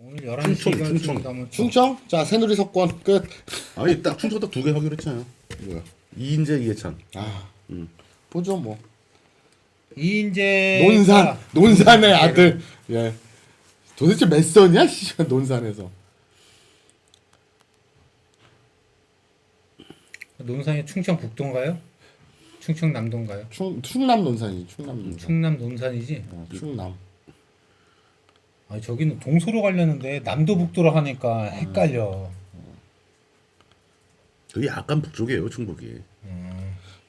오늘 11시가 충청. 충청? 자, 새누리 석권 끝. 아니 딱 충청 딱 두 개 하기로 했잖아요. 뭐야? 이인재, 이해찬. 보죠 뭐. 이인재 논산의 아들. 예. 도대체 몇 선이야? 씨, 논산에서. 논산이 충청 북도인가요? 충청 남도인가요? 충남 논산이지. 충남 논산. 충남 논산이지. 충남. 아니 저기는 동서로 가려는데 남도 북도로 하니까 헷갈려. 그게 약간 북쪽이에요, 충북이.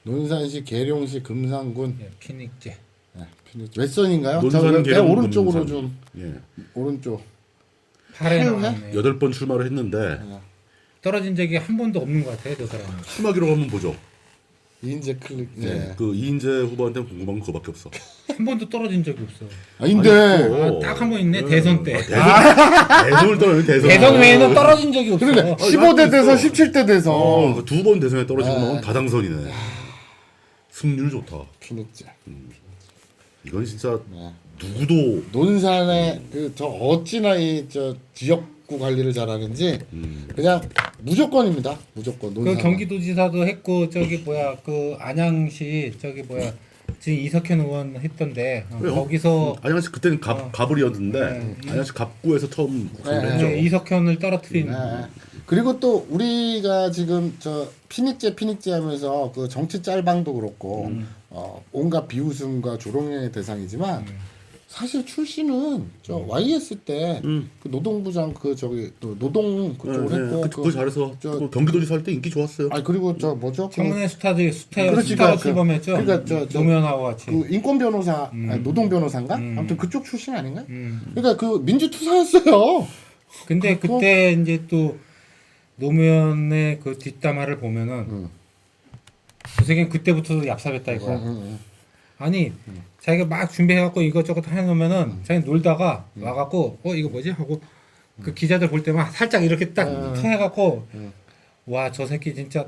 논산시, 계룡시, 금산군. 예, 피닉제. 예, 몇 선인가요? 논산, 내 계룡, 오른쪽으로 금산. 좀. 예. 오른쪽. 8회 팔회? 나왔네. 8번 출마를 했는데 떨어진 적이 한 번도 없는 것 같아요, 저 사람은. 출마 기록 한번 보죠. 이인재 클릭. 예. 네. 그 이인재 후보한테 궁금한 건 그거밖에 없어. 한 번도 떨어진 적이 없어. 아닌데. 아니, 딱 한 번 있네, 대선 때. 대선을 떨어요, 대선. 대선 외에는 떨어진 적이 없어. 그러니까 15대 대선, 17대 대선. 두 번 대선에 떨어지고 나면 다 당선이네. 승률 좋다. 피닉제. 이건 진짜 네. 누구도 논산의 저 어찌나 이 저 지역구 관리를 잘하는지 그냥 무조건입니다. 무조건 논산. 그 경기도지사도 했고 저기 뭐야 그 안양시 저기 뭐야 지금 이석현 의원 했던데 왜요? 거기서 안양시 그때는 갑을이었는데 안양시 갑구에서 처음 국회를 했죠. 이석현을 떨어뜨린 네. 그리고 또 우리가 지금 저 피닉제 하면서 그 정치 짤방도 그렇고 온갖 비웃음과 조롱의 대상이지만 사실 출신은 저 YS 때 그 노동부장 그 저기 또 노동 그쪽을 했고 그거 잘해서 저- 그 경기도지사 할 때 인기 좋았어요. 아니 그리고 저 뭐죠? 청문회 스타가 그렇지, 스타로 그- 출범했죠. 그러니까 저- 노무현하고 같이. 그 인권 변호사, 아니, 노동 변호사인가? 아무튼 그쪽 출신 아닌가? 음. 그러니까 그 민주투사였어요. 근데 그거- 그때 이제 또 노무현의 그 뒷담화를 보면은 그 새끼는 그때부터 얍삽했다 이거야. 아니 자기가 막 준비해갖고 이것저것 해놓으면은 자기 놀다가 와갖고 이거 뭐지 하고 그 기자들 볼 때만 살짝 이렇게 딱 해갖고 와 저 새끼 진짜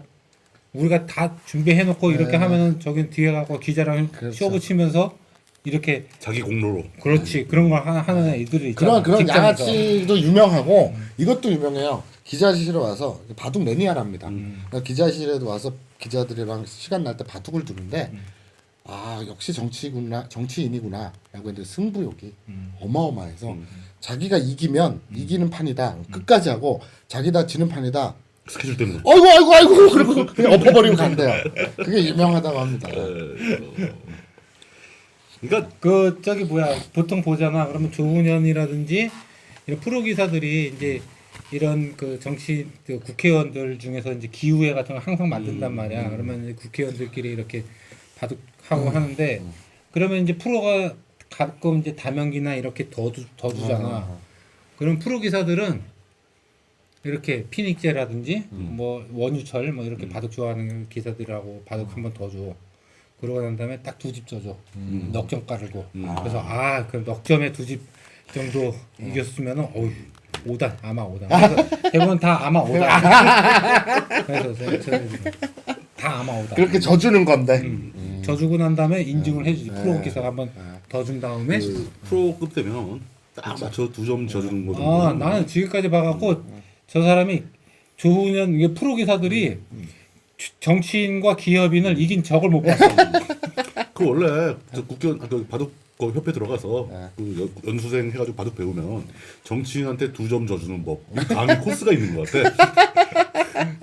우리가 다 준비해놓고 이렇게 하면은 저기 뒤에 가고 기자랑 그렇죠. 쇼 붙이면서 이렇게 자기 공로로. 그렇지 그런 걸 하는 애들이 있잖아. 그런 직장에서. 양아치도 유명하고 이것도 유명해요. 기자실에 와서 바둑 매니아랍니다. 그러니까 기자실에도 와서 기자들이랑 시간 날 때 바둑을 두는데 아 역시 정치인이구나라고 했는데 승부욕이 어마어마해서 자기가 이기면 이기는 판이다 끝까지 하고 자기다 지는 판이다. 스케줄 때문에. 아이고 그리고 그냥 엎어버리고 간대요. 그게 유명하다고 합니다. 그러니까 그 저기 뭐야 보통 보잖아 그러면 조훈현이라든지 이런 프로 기사들이 이제 이런 그 정치 그 국회의원들 중에서 이제 기후회 같은 거 항상 만든단 말이야. 그러면 이제 국회의원들끼리 이렇게 바둑하고 하는데 그러면 이제 프로가 가끔 이제 다명기나 이렇게 더 주잖아. 그럼 프로 기사들은 이렇게 피닉제라든지 뭐 원유철 뭐 이렇게 바둑 좋아하는 기사들하고 바둑 한 번 더 줘. 그러고 난 다음에 딱 두 집 져줘. 넉점 깔고. 그래서 그 넉점에 두 집 정도 이겼으면은 어휴 5단 아마 5단. 그래서 대부분 다 아마 5단. 그래서 다 아마 5단. 그렇게 져주는 건데. 져주고 난 다음에 인증을 해주지. 프로 기사가 한번 더 준 다음에. 그 프로급 되면 딱 맞춰 2점 져주는 거죠. 나는 지금까지 봐갖고 저 사람이 조훈현 이게 프로 기사들이 정치인과 기업인을 이긴 적을 못 봤어. 그 원래 저 국회의원 그 바둑 그 협회 들어가서 그 연수생 해가지고 바둑 배우면 정치인한테 2점 져주는 법 강의 코스가 있는 것 같아.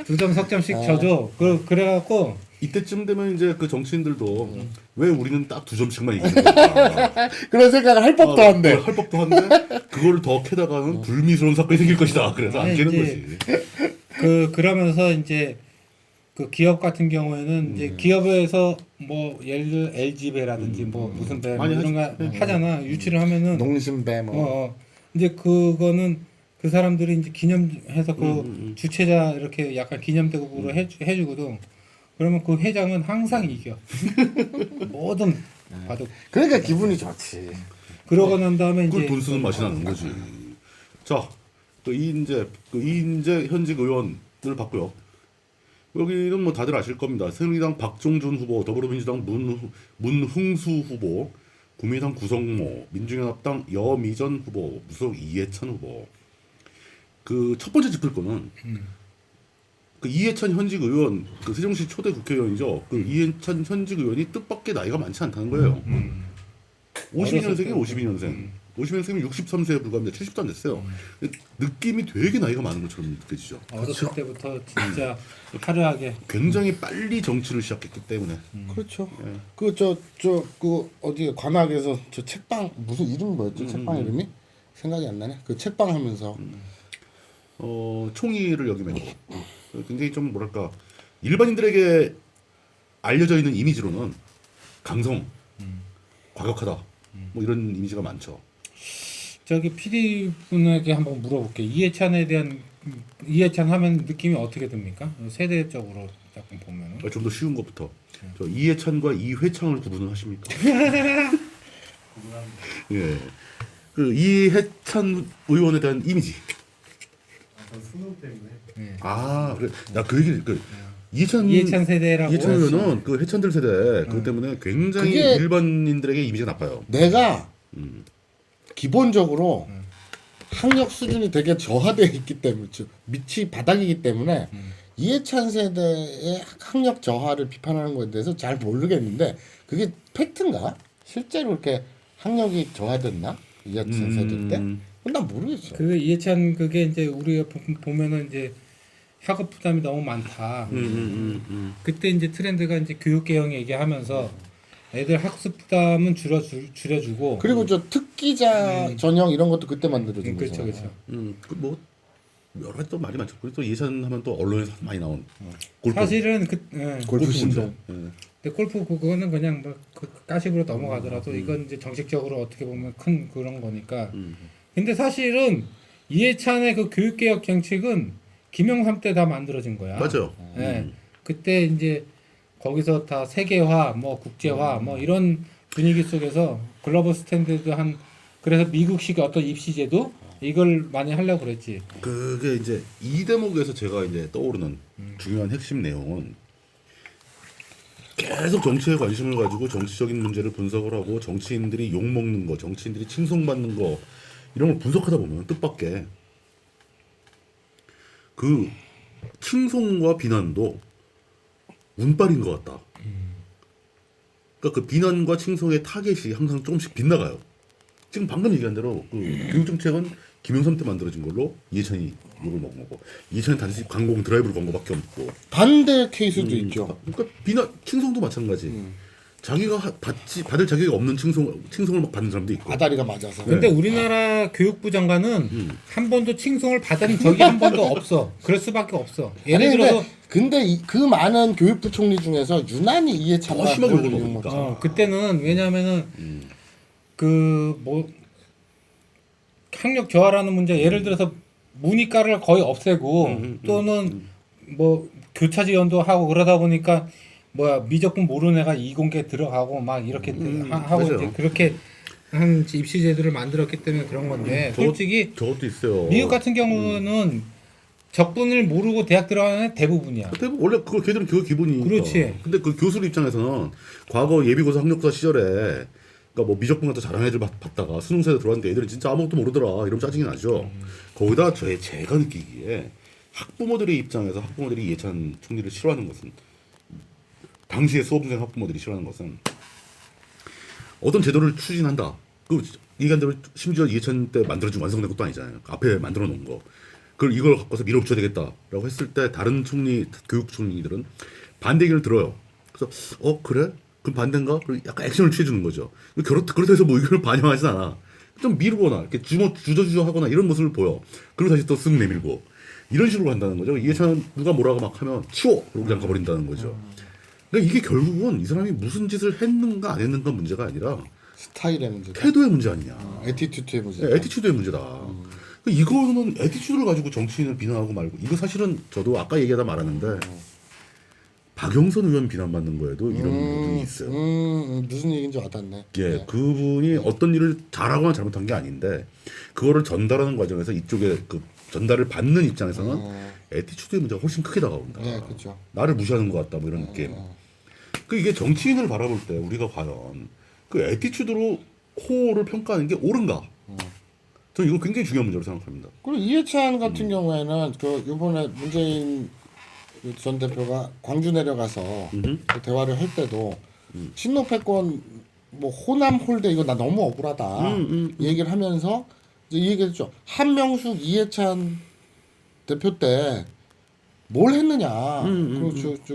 2점 석점씩 져줘. 그래갖고 이때쯤 되면 이제 그 정치인들도 왜 우리는 딱 2점씩만 이기는 걸까? 그런 생각을 할 법도 한데. 할 법도 한데 그걸 더 캐다가는 불미스러운 사건이 생길 것이다. 그래서 안 아니, 깨는 이제 거지. 그러면서 이제 그 기업 같은 경우에는 이제 기업에서 뭐 예를 들어 LG배라든지 뭐 무슨 배 많이 이런 거 하잖아. 유치를 하면은 농심배 뭐. 이제 그거는 그 사람들이 이제 기념해서 그 주최자 이렇게 약간 기념대급으로 해주거든. 그러면 그 회장은 항상 이겨. 모든 바둑. 그러니까 기분이 좋지. 그러고 난 다음에 그걸 이제 돈 쓰는 맛이 나는 거지. 자, 또 이인재 현직 의원을 봤고요. 여기는 뭐 다들 아실 겁니다. 새누리당 박종준 후보, 더불어민주당 문흥수 후보, 국민의당 구성모, 민중연합당 여미전 후보, 무소속 이해찬 후보. 그 첫 번째 짚을 거는 그 이해찬 현직 의원, 그 세종시 초대 국회의원이죠. 그 이해찬 현직 의원이 뜻밖의 나이가 많지 않다는 거예요. 52년생이 52년생. 52년생이면 63세에 불과합니다. 70도 안 됐어요. 느낌이 되게 나이가 많은 것처럼 느껴지죠. 어렸을 때부터 진짜 화려하게 굉장히 빨리 정치를 시작했기 때문에. 그렇죠. 예. 그 어디 관악에서 저 책방 무슨 이름이 뭐였죠? 책방 이름이 생각이 안 나네. 그 책방 하면서 총리를 역임했고 굉장히 좀 뭐랄까 일반인들에게 알려져 있는 이미지로는 강성, 과격하다 뭐 이런 이미지가 많죠. 저기 PD 분에게 한번 물어볼게요. 이해찬에 대한 이해찬 하면 느낌이 어떻게 듭니까? 세대적으로 약간 보면은 좀 더 쉬운 것부터 저 이해찬과 이회창을 구분을 하십니까? 예, 그 이해찬 의원에 대한 이미지. 수능 때문에. 네. 아 그래 나 그 얘기를 그 이해찬 세대라고 이해찬 의원은 그 해찬들 세대 그것 때문에 굉장히 그게- 일반인들에게 이미지가 나빠요. 내가 기본적으로 학력 수준이 되게 저하되어 있기 때문에 즉 밑이 바닥이기 때문에 이해찬 세대의 학력 저하를 비판하는 것에 대해서 잘 모르겠는데 그게 팩트인가? 실제로 이렇게 학력이 저하됐나? 이해찬 세대 때? 그건 난 모르겠어. 그 이해찬 그게 이제 우리가 보면은 이제 학업 부담이 너무 많다. 그때 이제 트렌드가 이제 교육 개혁 얘기하면서 애들 학습 부담은 줄여주고. 그리고 저 특기자 전형 이런 것도 그때 만들어진 그렇죠, 거잖아. 그렇죠. 그뭐 여러 가지 또 말이 많죠. 그리고 또 예찬 하면 또 언론에서 많이 나온 골프. 사실은 골프 문제. 신동. 예. 근데 골프 그거는 그냥 뭐그 까식으로 넘어가더라도 이건 이제 정책적으로 어떻게 보면 큰 그런 거니까. 근데 사실은 이해찬의 그 교육개혁 정책은 김영삼 때 다 만들어진 거야. 맞아요. 예. 그때 이제 거기서 다 세계화, 뭐 국제화, 뭐 이런 분위기 속에서 글로벌 스탠다드 한 그래서 미국식 어떤 입시 제도 이걸 많이 하려고 그랬지. 그게 이제 이 대목에서 제가 이제 떠오르는 중요한 핵심 내용은 계속 정치에 관심을 가지고 정치적인 문제를 분석을 하고 정치인들이 욕 먹는 거, 정치인들이 칭송받는 거 이런 걸 분석하다 보면 뜻밖의 그 칭송과 비난도 운빨인 것 같다. 그러니까 그 비난과 칭송의 타겟이 항상 조금씩 빗나가요. 지금 방금 얘기한 대로 그 교육 정책은 김영삼 때 만들어진 걸로 이해찬이 욕을 먹은 거고 이해찬이 단지 관공 드라이브를 건 거밖에 없고 반대 케이스도 있죠. 그러니까 비난 칭송도 마찬가지. 자기가 받을 자격이 없는 칭송을 막 받는 사람도 있고. 아다리가 맞아서. 근데 우리나라 교육부 장관은 한 번도 칭송을 받은 적이 한 번도 없어. 그럴 수밖에 없어. 예를 아니, 들어서 근데 그 많은 교육부 총리 중에서 유난히 이해찬과 더 심하게 그걸 욕을 욕먹- 먹으니까. 그때는 왜냐하면은 그 뭐 학력 저하라는 문제 예를 들어서 문이과를 거의 없애고 또는 뭐 교차 지원도 하고 그러다 보니까 뭐야 미적분 모르는 애가 이공계 들어가고 막 이렇게 하고 맞아요. 이제 그렇게 한 입시 제도를 만들었기 때문에 그런 건데 솔직히 저것도 있어요. 미국 같은 경우는 적분을 모르고 대학 들어가는 애 대부분이야. 대부분 원래 그걸 걔들은 교육 기본이니까. 그렇지. 근데 그 교수들 입장에서는 과거 예비고사 학력고사 시절에 그러니까 뭐 미적분 같은 잘하는 애들 봤다가 수능사에 들어왔는데 애들은 진짜 아무것도 모르더라 이러면 짜증이 나죠. 거기다 제가 느끼기에 학부모들의 입장에서 학부모들이 이해찬 총리를 싫어하는 것은 당시에 수험생 학부모들이 싫어하는 것은 어떤 제도를 추진한다. 그 얘기한 대로 심지어 이해찬 때 만들어진 완성된 것도 아니잖아요. 앞에 만들어 놓은 거. 그걸 이걸 갖고서 밀어붙여야 되겠다라고 했을 때 다른 총리 교육 총리들은 반대 의견을 들어요. 그래서 그래? 그럼 반대인가? 그리고 약간 액션을 취해주는 거죠. 그렇다 해서 뭐 의견을 반영하진 않아. 좀 미루거나 이렇게 주저주저 하거나 이런 모습을 보여. 그리고 다시 또 쓱 내밀고 이런 식으로 간다는 거죠. 이해찬 누가 뭐라고 막 하면 치워! 그러고 그냥 가버린다는 거죠. 그러니까 이게 결국은 이 사람이 무슨 짓을 했는가 안 했는가 문제가 아니라 스타일의 문제다. 태도의 문제 아니냐. 에티튜드의 문제. 네, 에티튜드의 문제다. 그러니까 이거는 에티튜드를 가지고 정치인을 비난하고 말고 이거 사실은 저도 아까 얘기하다 말았는데 박영선 의원 비난받는 거에도 이런 부분이 있어요. 무슨 얘기인지 와닿네. 예, 네. 그분이 어떤 일을 잘하거나 잘못한 게 아닌데 그거를 전달하는 과정에서 이쪽에 그 전달을 받는 입장에서는 에티튜드의 문제가 훨씬 크게 다가온다. 네, 그렇죠. 나를 무시하는 것 같다, 뭐 이런 느낌. 그 이게 정치인을 바라볼 때 우리가 과연 그 에티튜드로 호를 평가하는 게 옳은가? 저 이거 굉장히 중요한 문제로 생각합니다. 그리고 이해찬 같은 경우에는 그 이번에 문재인 전 대표가 광주 내려가서 그 대화를 할 때도 친노 패권 뭐 호남 홀대 이거 나 너무 억울하다 이 얘기를 하면서 이제 이 얘기했죠. 한명숙 이해찬 대표 때 뭘 했느냐.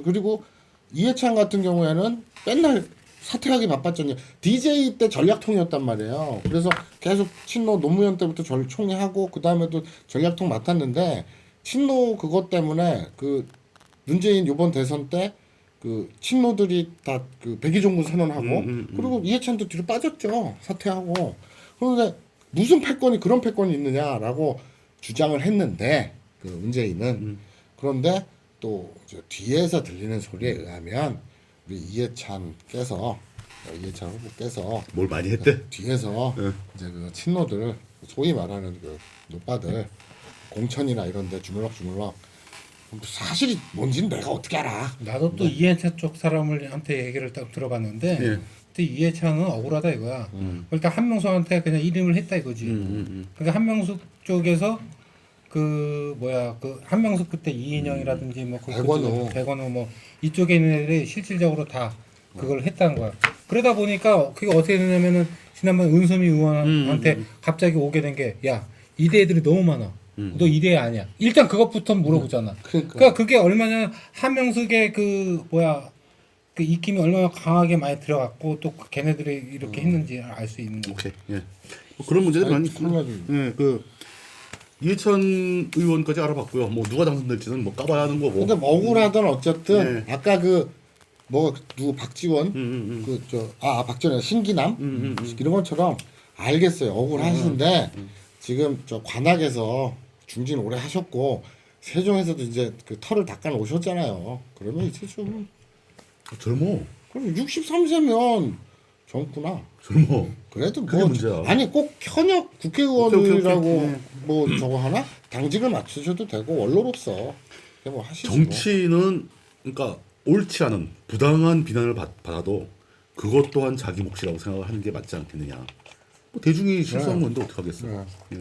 그리고 이해찬 같은 경우에는 맨날 사퇴하기 바빴잖아요. DJ 때 전략통이었단 말이에요. 그래서 계속 친노 노무현 때부터 총회하고 그 다음에도 전략통 맡았는데 친노 그것 때문에 그 문재인 이번 대선 때 그 친노들이 다 그 백의종군 선언하고 그리고 이해찬도 뒤로 빠졌죠. 사퇴하고. 그런데 무슨 패권이 그런 패권이 있느냐라고 주장을 했는데 그 문재인은 그런데 또 이제 뒤에서 들리는 소리에 의하면 우리 이해찬 후보께서 뭘 많이 했대? 뒤에서 이제 그 친노들 소위 말하는 그 노빠들 공천이나 이런데 주물럭주물럭 사실이 뭔지는 내가 어떻게 알아? 나도 또 이해찬 쪽 사람한테 얘기를 딱 들어봤는데 예. 그때 이해찬은 억울하다 이거야. 일단 한명숙한테 그냥 이름을 했다 이거지. 그러니까 한명숙 쪽에서 그 뭐야 그 한명숙 그때 이인영이라든지 뭐 백원우 뭐 이쪽에 있는 애들이 실질적으로 다 그걸 했다는 거야. 그러다 보니까 그게 어떻게 되냐면은 지난번 은수미 의원한테 갑자기 오게 된 게 야 이대 애들이 너무 많아. 너 이대 아니야. 일단 그것부터 물어보잖아. 그러니까 그게 얼마나 한명숙의 그 뭐야 그 입김이 얼마나 강하게 많이 들어갔고 또 걔네들이 이렇게 했는지 알 수 있는 거. 오케이. 예. 뭐 그런 문제들이 많이 있고. 예. 그 이해찬 의원까지 알아봤고요. 뭐 누가 당선될지는 뭐 까봐야 하는 거고. 근데 뭐 억울하든 어쨌든 아까 그 뭐 누구 박지원 박지원 신기남 이런 것처럼 알겠어요. 억울하신데 지금 저 관악에서 중진 오래 하셨고 세종에서도 이제 그 털을 닦아 오셨잖아요. 그러면 이제 좀 젊어. 그럼 63세면 젊구나. 젊어. 그래도 그게 뭐 문제야. 아니 꼭 현역 국회의원이라고 오케이. 뭐 저거 하나 당직을 맡으셔도 되고 원로로서 그냥 뭐 하시죠. 정치는 그러니까 옳지 않은 부당한 비난을 받아도 그것 또한 자기 몫이라고 생각을 하는 게 맞지 않겠느냐. 뭐 대중이 실수한 건데 어떻게 하겠어. 예.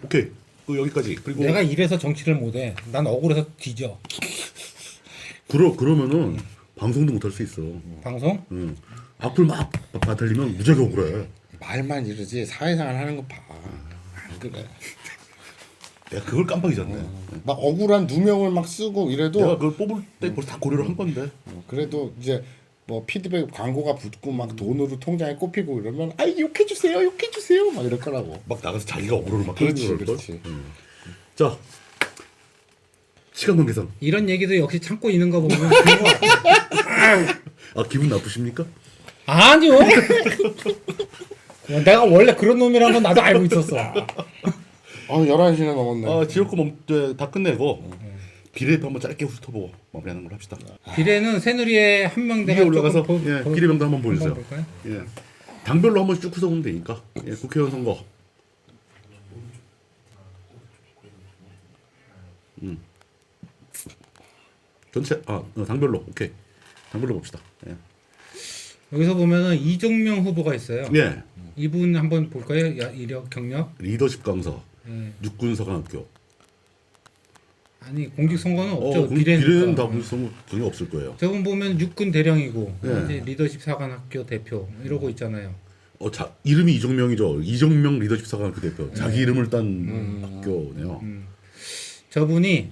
오케이. 그 여기까지. 그리고 내가 이래서 정치를 못해. 난 억울해서 뒤져. 그러면은 방송도 못 할 수 있어. 방송? 응. 악플 막 받으려면 무지하게 억울해. 말만 이러지 사회생활 하는 거 봐. 안 그래. 내가 그걸 깜빡이잖아. 막 억울한 누명을 막 쓰고 이래도 내가 그걸 뽑을 때 벌써 다 고려를 한 건데. 그래도 이제 뭐 피드백 광고가 붙고 막 돈으로 통장에 꼽히고 이러면 아 욕해주세요 막 이럴 거라고. 막 나가서 자기가 억울을 막 그렇지, 하는 걸. 그렇지. 자, 시간 관계상. 이런 얘기도 역시 참고 있는 거 보면 그런 거 같아. 아 기분 나쁘십니까? 아니요. 내가 원래 그런 놈이라는 건 나도 알고 있었어. 11시나 넘었네. 아 지역구 다 끝내고 비례표 한번 짧게 훑어보고 마무리하는 걸로 합시다. 비례는 새누리에 한 명 위에 내가 올라가서 조금 비례명단 한번 보여주세요. 볼까요? 예. 당별로 한번 쭉 훑어보면 되니까. 예, 국회의원 선거. 전체 당별로 오케이. 당별로 봅시다. 예. 여기서 보면은 이정명 후보가 있어요. 예. 이분 한번 볼까요? 이력 경력. 리더십 강사. 예. 육군사관학교. 아니 공직 선거는 없죠. 비례니까. 비례는 다 공직선거 전혀 없을 거예요. 저분 보면 육군 대령이고 예. 이제 리더십 사관학교 대표 이러고 있잖아요. 이름이 이정명이죠. 이정명 리더십 사관학교 대표. 자기 이름을 딴 학교네요. 저분이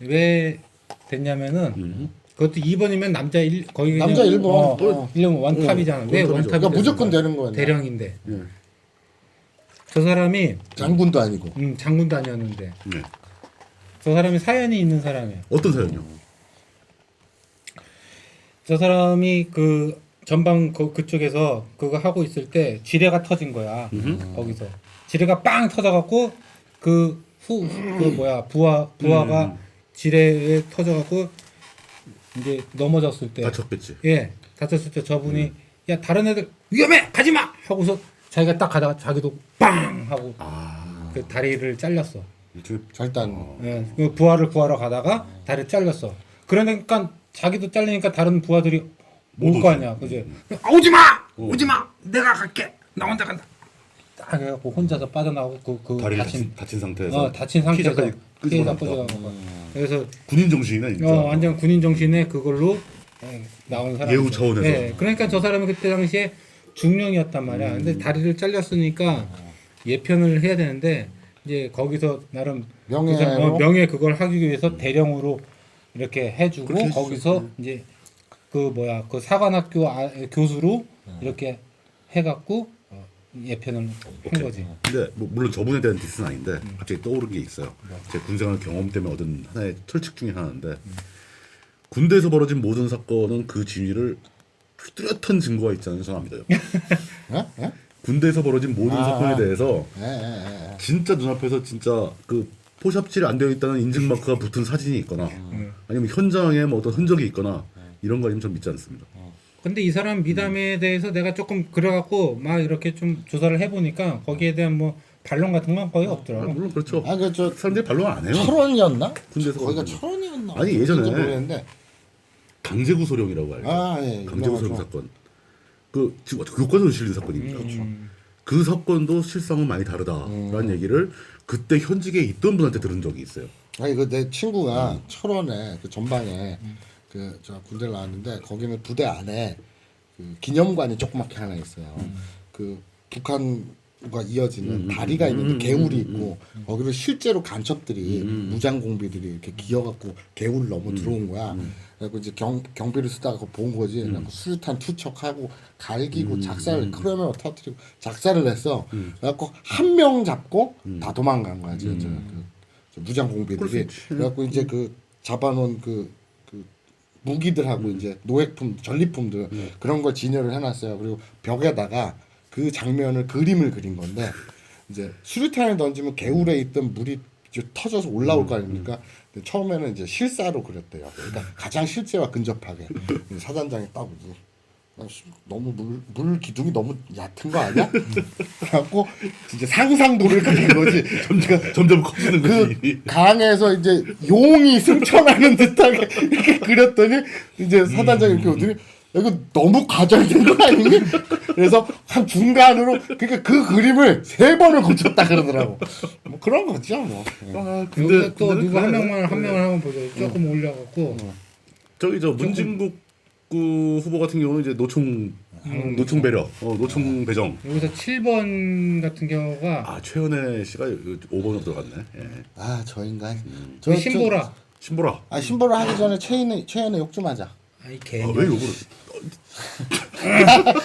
왜 됐냐면은 그것도 2번이면 거의 그냥 남자 1번. 1번 원탑이잖아. 왜 원탑이죠. 원탑이 그러니까 무조건 됐을까요? 되는 거야. 대령인데 예. 저 사람이 장군도 아니고. 장군도 아니었는데 예. 저 사람이 사연이 있는 사람이에요. 어떤 사연이요? 저 사람이 그 전방 그쪽에서 그거 하고 있을 때 지뢰가 터진 거야. 거기서 지뢰가 빵 터져갖고 부하가 지뢰에 터져갖고 이제 넘어졌을 때 다쳤겠지. 예 다쳤을 때 저분이 야 다른 애들 위험해 가지마 하고서 자기가 딱 가다가 자기도 빵 하고 그 다리를 잘렸어. 절단. 예, 그 부하를 구하러 가다가 다리 잘렸어. 그러니까 자기도 잘리니까 다른 부하들이 올 거 아니야, 그지? 오지 마, 오지 마, 내가 갈게. 나 혼자 간다. 딱 해갖고 혼자서 빠져나오고 그 다리를 다친 다친 상태에서 다친 상태에서 피자까지 피해자 끄집어냅니다. 꽂아가고 그래서 군인 정신이네 진짜. 완전 군인 정신에 그걸로 나온 사람 예우 차원에서. 그러니까 저 사람은 그때 당시에 중령이었단 말이야. 근데 다리를 잘렸으니까 예편을 해야 되는데 이제 거기서 나름 명예로? 명예 그걸 하기 위해서 대령으로 이렇게 해주고 그렇게 했었죠. 거기서 이제 그 사관학교 교수로 이렇게 해갖고 예편을 한 거지. 근데 뭐 물론 저분에 대한 디스는 아닌데 갑자기 떠오른 게 있어요. 제 군생활 경험 때문에 얻은 하나의 철칙 중에 하나인데 군대에서 벌어진 모든 사건은 그 진위를 뚜렷한 증거가 있지 않은 저는 안 믿어요. 예? 예? 군대에서 벌어진 모든 사건에 대해서 예. 진짜 눈앞에서 진짜 그 포샵칠이 안 되어 있다는 인증 마크가 붙은 사진이 있거나 아니면 현장에 뭐 어떤 흔적이 있거나 이런 거 아니면 전 믿지 않습니다. 근데 이 사람 미담에 대해서 내가 조금 그래갖고 막 이렇게 좀 조사를 해보니까 거기에 대한 뭐 반론 같은 건 거의 없더라고. 물론 그렇죠. 아, 그 저 사람들이 반론 안 해요. 철원이었나? 군대에서 거기가 거기는. 철원이었나? 아니, 예전에 어딘지 모르겠는데. 강제구 소령이라고 알죠. 예. 강제구 소령 유명하죠. 사건. 그 지금 교과서에 실린 사건입니다. 그 사건도 실상은 많이 다르다라는 얘기를 그때 현직에 있던 분한테 들은 적이 있어요. 아니 그 내 친구가 철원에 그 전방에 그 저 군대를 나왔는데 거기는 부대 안에 그 기념관이 조그맣게 하나 있어요. 그 북한과 이어지는 다리가 있는데 개울이 있고 거기로 실제로 간첩들이 무장 공비들이 이렇게 기어갖고 개울 넘어 들어온 거야. 그래서 이제 경비를 쓰다가 그거 본 거지. 그래서 수류탄 투척하고 갈기고 작살을 크레면을 터뜨리고 작살을 했어. 그래갖고 한 명 잡고 다 도망간 거야. 저 무장 공비들이. 그래갖고 이제 그 잡아놓은 그 무기들하고 이제 노획품, 전리품들 그런 걸 진열을 해놨어요. 그리고 벽에다가 그 장면을 그림을 그린 건데 이제 수류탄을 던지면 개울에 있던 물이 이제 터져서 올라올 거 아닙니까? 근데 처음에는 이제 실사로 그렸대요. 그러니까 가장 실제와 근접하게 사단장이 딱 너무 물 기둥이 너무 얕은 거 아니야? 그래갖고 진짜 상상도를 그린 거지. 점점 커지는 거지. 그 강에서 이제 용이 승천하는 듯하게 이렇게 그렸더니 이제 사단장이 이렇게 오더니 이거 너무 과장된 거 아니니? 그래서 한 중간으로 그러니까 그 그림을 3번을 고쳤다 그러더라고. 뭐 그런 거죠 뭐. 아, 근데 또 근데 누구 한 그래. 명만 한번 보죠. 조금 올려갖고 저기 저 문진국 그 후보 같은 경우는 이제 노총 배려, 노총 배정. 여기서 7번 같은 경우가 최은혜 씨가 5번으로 들어갔네. 예. 저 인간. 그 신보라. 신보라. 신보라 하기 전에 최연의 욕 좀 하자. 아이 개. 왜 욕을?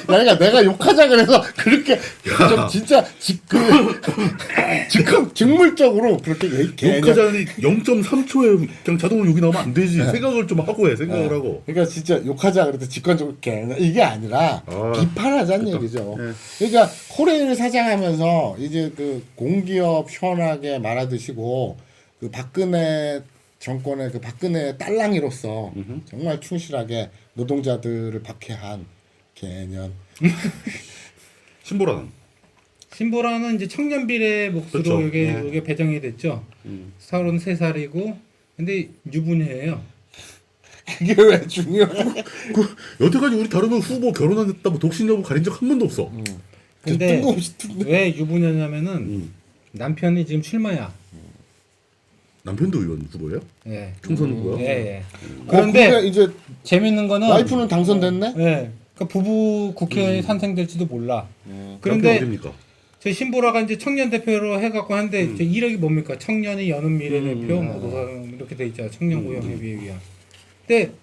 그러니까 내가 욕하자 그래서 그렇게 좀 진짜 직물적으로 그렇게 욕하자니 0.3초에 그냥 자동으로 욕이 나오면 안 되지. 생각을 좀 하고 해. 생각을 하고. 그러니까 진짜 욕하자 그래도 직관적으로 이게 아니라 비판하자는 얘기죠. 그러니까 코레일 사장하면서 이제 그 공기업 시원하게 말아드시고 그 박근혜 정권의 그 박근혜 딸랑이로서 정말 충실하게 노동자들을 박해한 개년. 신보라는 이제 청년비례 몫으로 그렇죠. 이게 배정이 됐죠. 33살이고 근데 유부녀예요. 그게 왜 중요해? 여태까지 우리 다루는 후보 결혼했다 뭐 독신 여부 가린 적 한 번도 없어. 근데 뜬금없이 왜 유부녀냐면은 남편이 지금 출마야. 남편도 의원 후보예요? 예. 총선 후보요? 예. 그런데 그런데 이제 재밌는 거는 와이프는 당선됐네? 예. 그러니까 부부 국회의원이 산생될지도 몰라. 남편 그런데 어딥니까? 저 신보라가 이제 청년 대표로 해갖고 하는데 저 이력이 뭡니까? 청년이 여는 미래 대표 뭐 이렇게 돼 있잖아. 청년 고용협의회 위원. 근데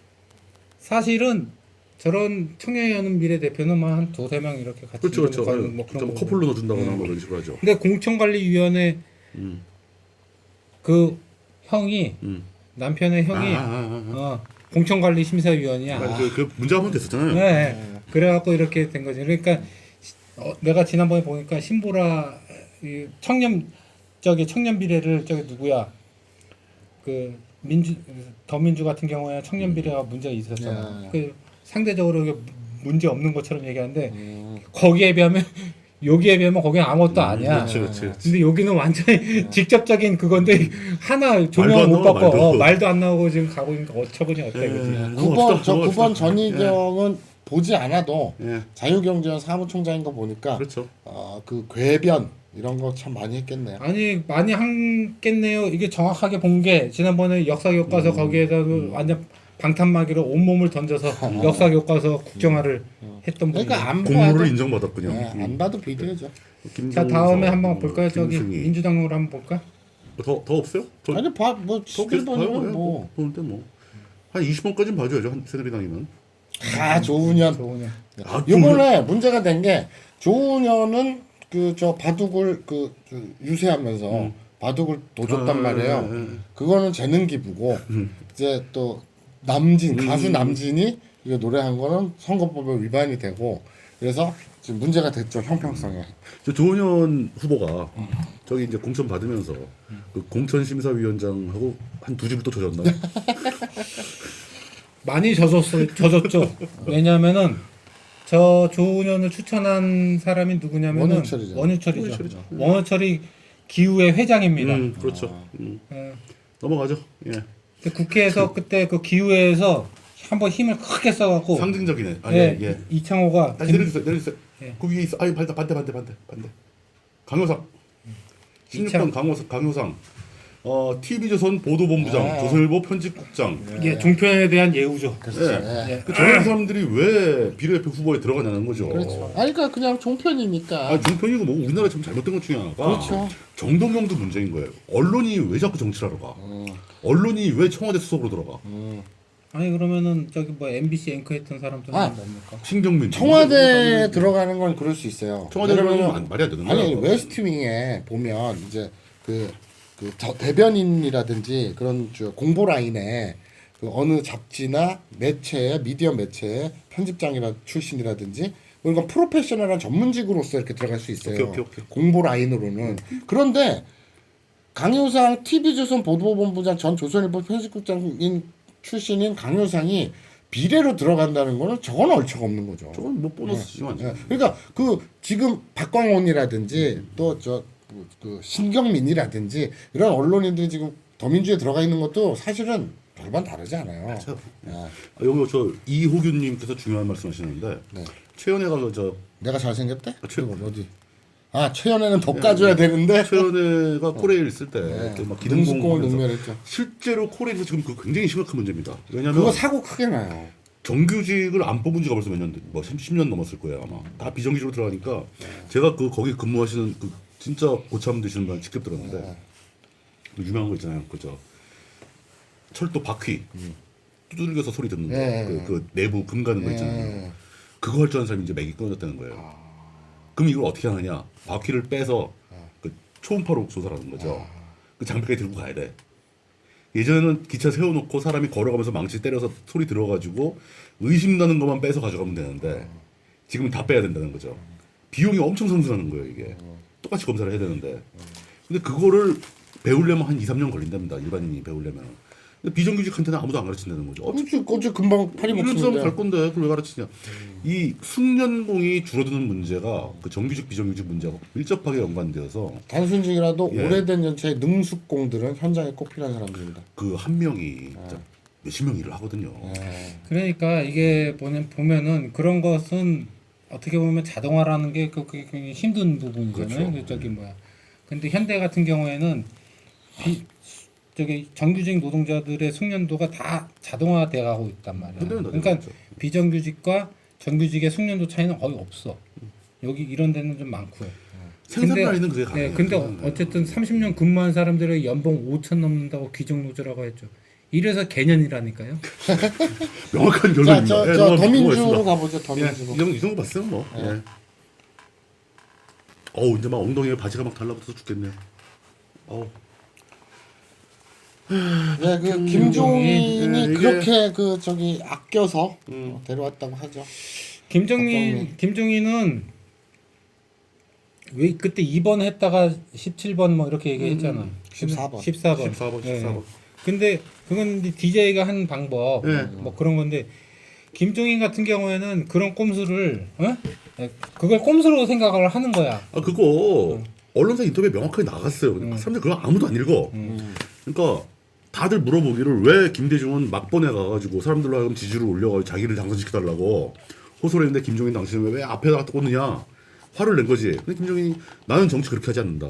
사실은 저런 청년 여는 미래 대표는 뭐 한 2-3명 이렇게 같이 그렇죠. 뭐 그런 좀 거. 커플로 넣어준다거나 뭐 이런 식으로 하죠. 근데 공천관리위원회 그 형이 남편의 형이 공천관리심사위원이야. 그 문제 한번 됐었잖아요. 네. 그래갖고 이렇게 된 거지. 그러니까 내가 지난번에 보니까 신보라 이 청년 비례를 누구야 그 더민주 같은 경우에 청년 비례가 문제가 있었잖아. 그 상대적으로 이게 문제 없는 것처럼 얘기하는데 거기에 비하면 여기에 비하면 거기는 아무것도 아니야. 그렇지. 근데 여기는 완전히 직접적인 그건데 하나 조명 못 받고 말도 안 나오고 지금 가고 있는 거 어처구니 없다 이거지. 9번 전희경은 보지 않아도 예. 자유경제원 사무총장인 거 보니까 그렇죠. 그 궤변 이런 거 참 많이 했겠네요. 아니 많이 했겠네요. 이게 정확하게 본 게 지난번에 역사 교과서 거기에다 완전 방탄마기로 온몸을 던져서 역사 교과서 국정화를 했던 분이. 그러니까 안 공로를 봐도 인정받았군요. 안 봐도 비디오죠. 자 다음에 한번 볼까요? 저기 김승희. 민주당으로 한번 볼까? 더 없어요? 더, 아니 뭐 더 계속 봐요. 11번이면 뭐. 보는데 뭐. 한 20번까지는 봐줘야죠. 한 새누리당이면. 조은현. 조은현. 아, 이번에 문제가 된 게 조은현은 그 저 바둑을 저 유세하면서 바둑을 도줬단 말이에요. 그거는 재능 기부고 이제 또 남진 가수 남진이 이거 노래한 거는 선거법에 위반이 되고 그래서 지금 문제가 됐죠 형평성에. 저 조은현 후보가 저기 이제 공천 받으면서 그 공천심사위원장하고 한 두 집을 또 조졌나요? 많이 젖었죠. 왜냐하면은 저 조은현을 추천한 사람이 누구냐면은 원유철이죠. 원유철이죠. 원유철이 기우의 회장입니다. 그렇죠. 예. 넘어가죠. 예. 근데 국회에서 그때 그 기우회에서 한번 힘을 크게 써갖고 상징적이네. 아, 예, 예. 이창호가 다시 내려주세요. 내려주세요. 예. 그 위에 있어. 아니 반대. 강효상. 16번 강효상. TV조선 보도본부장, 조선일보 편집국장. 이게 종편에 대한 예우죠. 예. 그 저런 사람들이 왜 비례대표 후보에 들어가냐는 거죠. 그렇죠. 아니 그러니까 그냥 종편이니까. 아, 종편이고 뭐 우리나라 참 잘못된 것 중에 하나가 그렇죠. 정동영도 문제인 거예요. 언론이 왜 자꾸 정치를 하러 가? 언론이 왜 청와대 수석으로 들어가? 아니 그러면은 저기 뭐 MBC 앵커했던 사람들은 뭡니까? 신경민 청와대에 들어가는 건 그럴 수 있어요. 청와대 왜냐면은 들어가면 말이 안 되는 거야. 아니 웨스트윙에 보면 이제 저 대변인이라든지 그런 저 공보 라인에 그 어느 잡지나 매체에 미디어 매체에 편집장이라 출신이라든지 그러니까 프로페셔널한 전문직으로서 이렇게 들어갈 수 있어요. 오케이. 공보 라인으로는. 그런데 강효상 TV조선 보도본부장 전 조선일보 편집국장인 출신인 강효상이 비례로 들어간다는 거는 저건 얼추가 없는 거죠. 저건 뭐 보너스지만. 예. 그러니까 그 지금 박광온이라든지 또 그 신경민이라든지 이런 언론인들이 지금 더민주에 들어가 있는 것도 사실은 별반 다르지 않아요. 맞아요. 예. 여기 저 이호균님께서 중요한 말씀하시는데 네. 최연애가 저 내가 잘생겼대? 최- 그리고 어디? 최연애는 더 까줘야 되는데 최연애가 코레일 있을 때 네. 막 능수공을 기능공하면서 능멸했죠. 실제로 코레일에서 지금 그 굉장히 심각한 문제입니다. 왜냐하면 그거 사고 크게 나요. 정규직을 안 뽑은 지가 벌써 몇 년, 뭐 10년 넘었을 거예요 아마. 다 비정규직으로 들어가니까 제가 거기 근무하시는 진짜 고참 되시는 분 직접 들었는데 그 유명한 거 있잖아요. 그저 철도 바퀴 두들겨서 소리 듣는 거, 네. 그 내부 금 가는 거 있잖아요. 예. 그거 할 줄 아는 사람이 이제 맥이 끊어졌다는 거예요. 그럼 이걸 어떻게 하느냐? 바퀴를 빼서 그 초음파로 조사를 하는 거죠. 그 장비까지 들고 가야 돼. 예전에는 기차 세워놓고 사람이 걸어가면서 망치 때려서 소리 들어가지고 의심나는 것만 빼서 가져가면 되는데 지금은 다 빼야 된다는 거죠. 비용이 엄청 상승하는 거예요 이게. 똑같이 검사를 해야 되는데. 근데 그거를 배우려면 한 2, 3년 걸린답니다. 일반인이 배우려면. 근데 비정규직한테는 아무도 안 가르친다는 거죠. 어째 금방 팔이 이런 사람 먹히는데. 갈 건데 그걸 왜 가르치냐? 이 숙련공이 줄어드는 문제가 그 정규직 비정규직 문제하고 밀접하게 연관되어서 단순직이라도 예. 오래된 연차의 능숙공들은 현장에 꼭 필요한 사람들입니다. 그 한 명이 진짜 몇십 명 일을 하거든요. 그러니까 이게 보면은 그런 것은 어떻게 보면 자동화라는 게 굉장히 힘든 부분이잖아요. 그렇죠. 저기 뭐야. 근데 현대 같은 경우에는 저기 정규직 노동자들의 숙련도가 다 자동화돼 가고 있단 말이야. 현대는 그러니까 그렇죠. 비정규직과 정규직의 숙련도 차이는 거의 없어. 여기 이런 데는 좀 많고요. 생산 라인은 그게 가능해요. 네, 근데 어쨌든 30년 근무한 사람들의 연봉 5천 넘는다고 귀족노조라고 했죠. 이래서 개년이라니까요. 명확한 자, 결론입니다. 저 더민주로 가보죠. 예, 더민주로. 이 정도 봤어요 뭐. 예. 어우 이제 막 엉덩이에 바지가 막 달라붙어서 죽겠네요. 어우. 네, 그 김종인이 예, 이게- 그렇게 아껴서 데려왔다고 하죠. 김종인은 왜 그때 2번 했다가 17번 뭐 이렇게 얘기했잖아. 14번. 14번. 14번. 근데 그건 이제 DJ가 한 방법 네. 뭐 그런 건데 김종인 같은 경우에는 그런 꼼수를 그걸 꼼수로 생각을 하는 거야. 아 그거 언론사 인터뷰에 명확하게 나갔어요. 근데 사람들 그거 아무도 안 읽어. 그러니까 다들 물어보기를 왜 김대중은 막번에 가가지고 사람들로 하여금 지지를 올려가지고 자기를 당선시켜달라고 호소를 했는데 김종인 당신은 왜 앞에다 갖다 꽂느냐 화를 낸 거지. 근데 김종인이 나는 정치 그렇게 하지 않는다.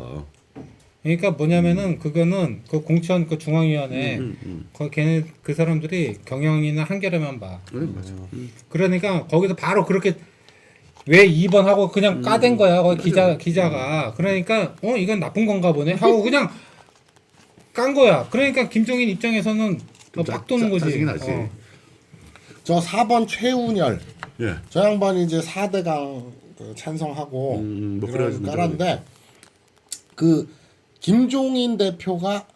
그러니까 뭐냐면은 그거는 그 공천 그 중앙위원회 그 걔네 그 사람들이 경영이나 한겨레만 봐. 맞아. 그러니까 거기서 바로 그렇게 왜 2번 하고 그냥 까댄 거야. 거기 기자가. 그러니까 이건 나쁜 건가 보네 하고 그냥 깐 거야. 그러니까 김종인 입장에서는 막 도는 거지. 짜증이 나지. 저 4번 최운열 예. 저 양반이 이제 4대강 찬성하고 뭐 이걸 그래가지고 깔았는데 그 김종인 대표가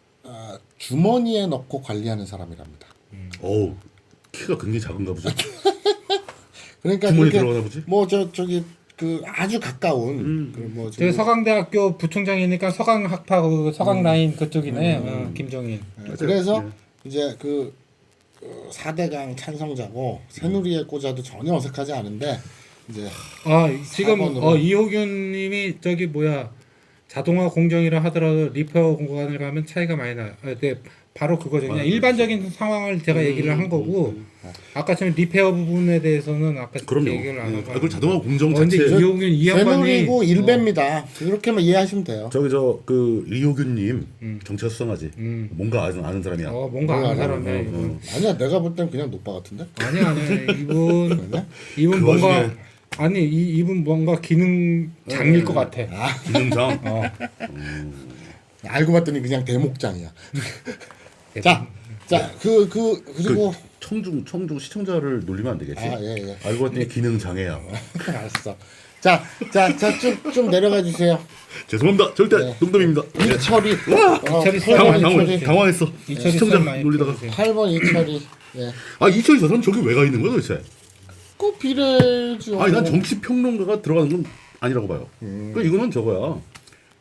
주머니에 넣고 관리하는 사람이랍니다. 어우 키가 굉장히 작은가 보죠. 그러니까 주머니 그렇게 들어가나 보지? 뭐 저기 그 아주 가까운 그뭐 저 서강대학교 부총장이니까 서강학파 그 서강 라인 그쪽이네. 김종인. 그래서 예. 이제 그 4대강 찬성자고 새누리에 꽂아도 전혀 어색하지 않은데 이제 지금 4번으로. 이호균님이 저기 뭐야 자동화 공정이라 하더라도 리페어 공간을 가면 차이가 많이 나요. 네, 바로 그거죠. 그냥 일반적인 상황을 제가 얘기를 한 거고 아까처럼 리페어 부분에 대해서는 아까 그럼요. 얘기를 안 예. 하고. 그걸 자동화 공정 근데 자체. 이호균 이 양반이 새누리고 일배입니다. 그렇게만 이해하시면 돼요. 저기 그 이호균님 정치가 수상하지. 뭔가 아는 사람이야. 뭔가 아는 사람이야 이분. 아니야 내가 볼 땐 그냥 노빠 같은데. 아니야 이분 그래? 이분 그 뭔가 와중에- 아니 이분 뭔가 기능장일 것 같아. 기능장. 알고 봤더니 그냥 대목장이야. 그리고 청중 시청자를 놀리면 안 되겠지. 예. 알고 봤더니 기능 장애야. 알았어. 좀 내려가 주세요. 죄송합니다. 절대 네. 농담입니다. 이철이. 이철이 당황했어. 이철이 시청자 많이 놀리다가. 보여주세요. 8번 이철이. 예. 이철이 저 사람 저기 왜 가 있는 거야 도대체? 그 비례죠. 난 정치 평론가가 들어가는 건 아니라고 봐요. 그러니까 이거는 저거야.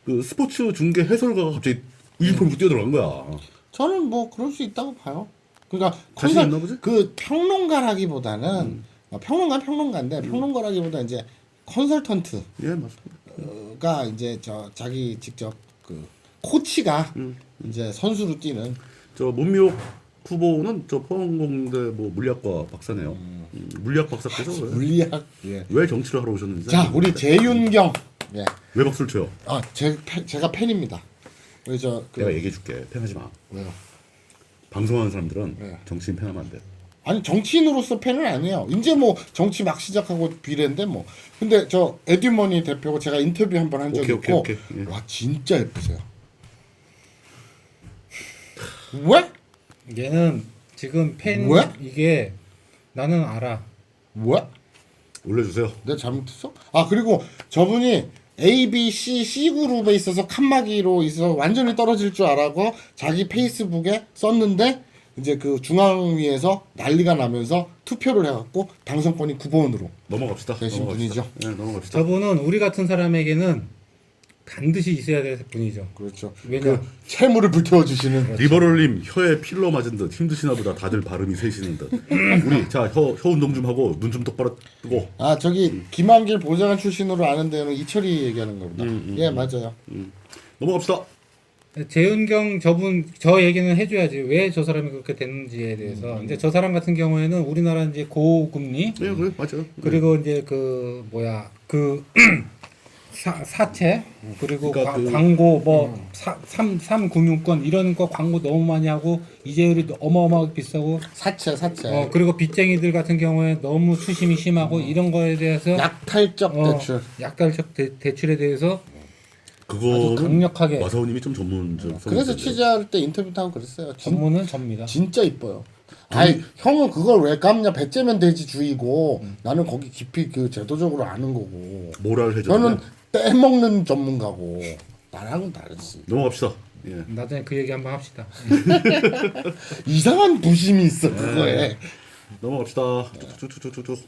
그 스포츠 중계 해설가가 갑자기 유니폼 입고 뛰어들어간 거야. 저는 뭐 그럴 수 있다고 봐요. 그러니까 자신 있나 보지? 그 평론가라기보다는 평론가인데 평론가라기보다 이제 컨설턴트가 예, 맞습니다. 이제 자기 직접 그 코치가 이제 선수로 뛰는 저 문미옥 후보는 저 포항공대 뭐 물리학과 박사네요. 물리학 박사께서 물리학. 예. 왜 정치를 하러 오셨는지. 자, 우리 재윤경. 예. 왜 박수를 쳐요? 제가 팬입니다. 우리 내가 얘기해 줄게. 팬하지 마. 왜요? 방송하는 사람들은 네. 정치인 팬하면 안 돼. 아니 정치인으로서 팬은 아니에요. 이제 뭐 정치 막 시작하고 비례인데 뭐. 근데 저 에듀머니 대표고 제가 인터뷰 한 번 한 적이 오케이, 있고, 오케이. 예. 와 진짜 예쁘세요. 왜? 얘는 지금 팬 뭐야? 이게 나는 알아. 뭐야? 올려주세요. 내가 잘못했어? 그리고 저분이 A, B, C 그룹에 있어서 칸막이로 있어 완전히 떨어질 줄 알고 자기 페이스북에 썼는데 이제 그 중앙위에서 난리가 나면서 투표를 해갖고 당선권이 9번으로 넘어갑시다. 되신 분이죠. 네, 넘어갑시다. 저분은 우리 같은 사람에게는 반드시 있어야 될 분이죠. 그렇죠. 왜냐? 채무를 불태워 주시는 리버럴님 혀에 필러 맞은 듯 힘드시나 보다. 다들 발음이 세시는 듯. 우리 혀 운동 좀 하고 눈 좀 똑바로 뜨고. 저기 김한길 보좌관 출신으로 아는 데는 이철이 얘기하는 겁니다. 예 맞아요. 넘어갑시다. 재은경 저 얘기는 해줘야지 왜 저 사람이 그렇게 됐는지에 대해서 이제 저 사람 같은 경우에는 우리나라 이제 고금리 네, 그래 맞아요. 그리고 이제 그 뭐야 그 사채 그리고 그러니까 광고 뭐 삼금융권 이런 거 광고 너무 많이 하고 이재율이 어마어마하게 비싸고 사채. 그리고 빚쟁이들 같은 경우에 너무 수심이 심하고 이런 거에 대해서 약탈적 대출. 약탈적 대출에 대해서 아주 그거는 강력하게 마사오님이 좀 전문적. 그래서 취재할 때 인터뷰도 하고 그랬어요. 전문은 접니다. 진짜 이뻐요. 형은 그걸 왜 깜냐? 배째면 되지 주의고 나는 거기 깊이 그 제도적으로 아는 거고. 뭐라를 해줘. 저는 떼먹는 전문가고 나랑은 다르지. 넘어갑시다. 예. 나중에 그 얘기 한번 합시다. 이상한 부심이 있어 그거에. 넘어갑시다. 쭉쭉쭉쭉쭉.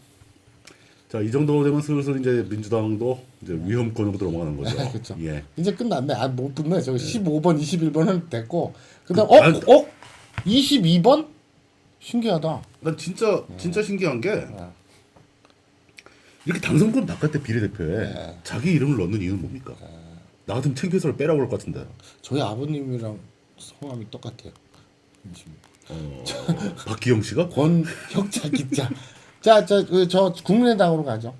자, 이 정도 되면 슬슬 이제 민주당도 이제 위험권으로 들어가는 거죠. 그렇죠. 예. 이제 끝났네. 못 붙네. 저 15번, 21번은 됐고. 그다음 22번? 신기하다. 난 진짜 신기한 게 이렇게 당선권 바깥에 비례대표에 자기 이름을 넣는 이유는 뭡니까? 나 같으면 챙겨서를 빼라고 그럴 것 같은데. 저희 아버님이랑 성함이 똑같아요. 박기영 씨가? 권혁자 기자. 저 국민의당으로 가죠.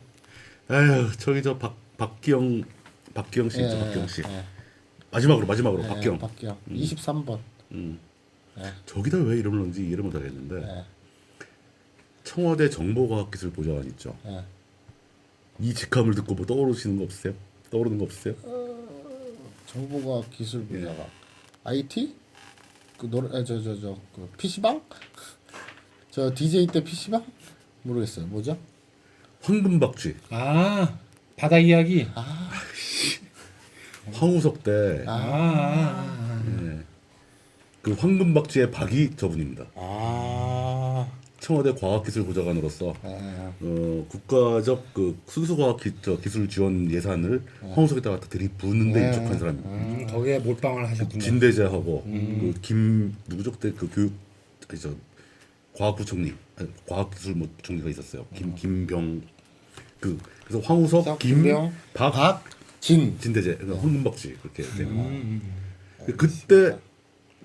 에휴 저기 저 박기영 씨 있죠. 박기영 씨. 마지막으로 박기영. 박기영. 23번. 저기다 왜 이름을 넣는지 이해를 못 하겠는데. 청와대 정보과학기술보좌관 있죠. 이 직함을 듣고 뭐 떠오르시는 거 없으세요? 떠오르는 거 없으세요? 정보과학 기술 분야가 IT? 그 노래 그 PC방? 저 DJ 때 PC방? 모르겠어요. 뭐죠? 황금박쥐. 아 바다 이야기. 황우석 때. 아. 그 황금박쥐의 박이 저분입니다. 청와대 과학기술보좌관으로서 국가적 그 수소과학 기술 지원 예산을 황우석에다가 들이붓는데 인척한 사람입니다. 거기에 몰빵을 하셨군요. 진대재하고 그 김 누구죠 그때 그 교육 아니죠 과학부총리 과학기술부총리가 있었어요. 김병 그래서 황우석 김병, 김박 진대재 황금박쥐 그렇게 되는 그때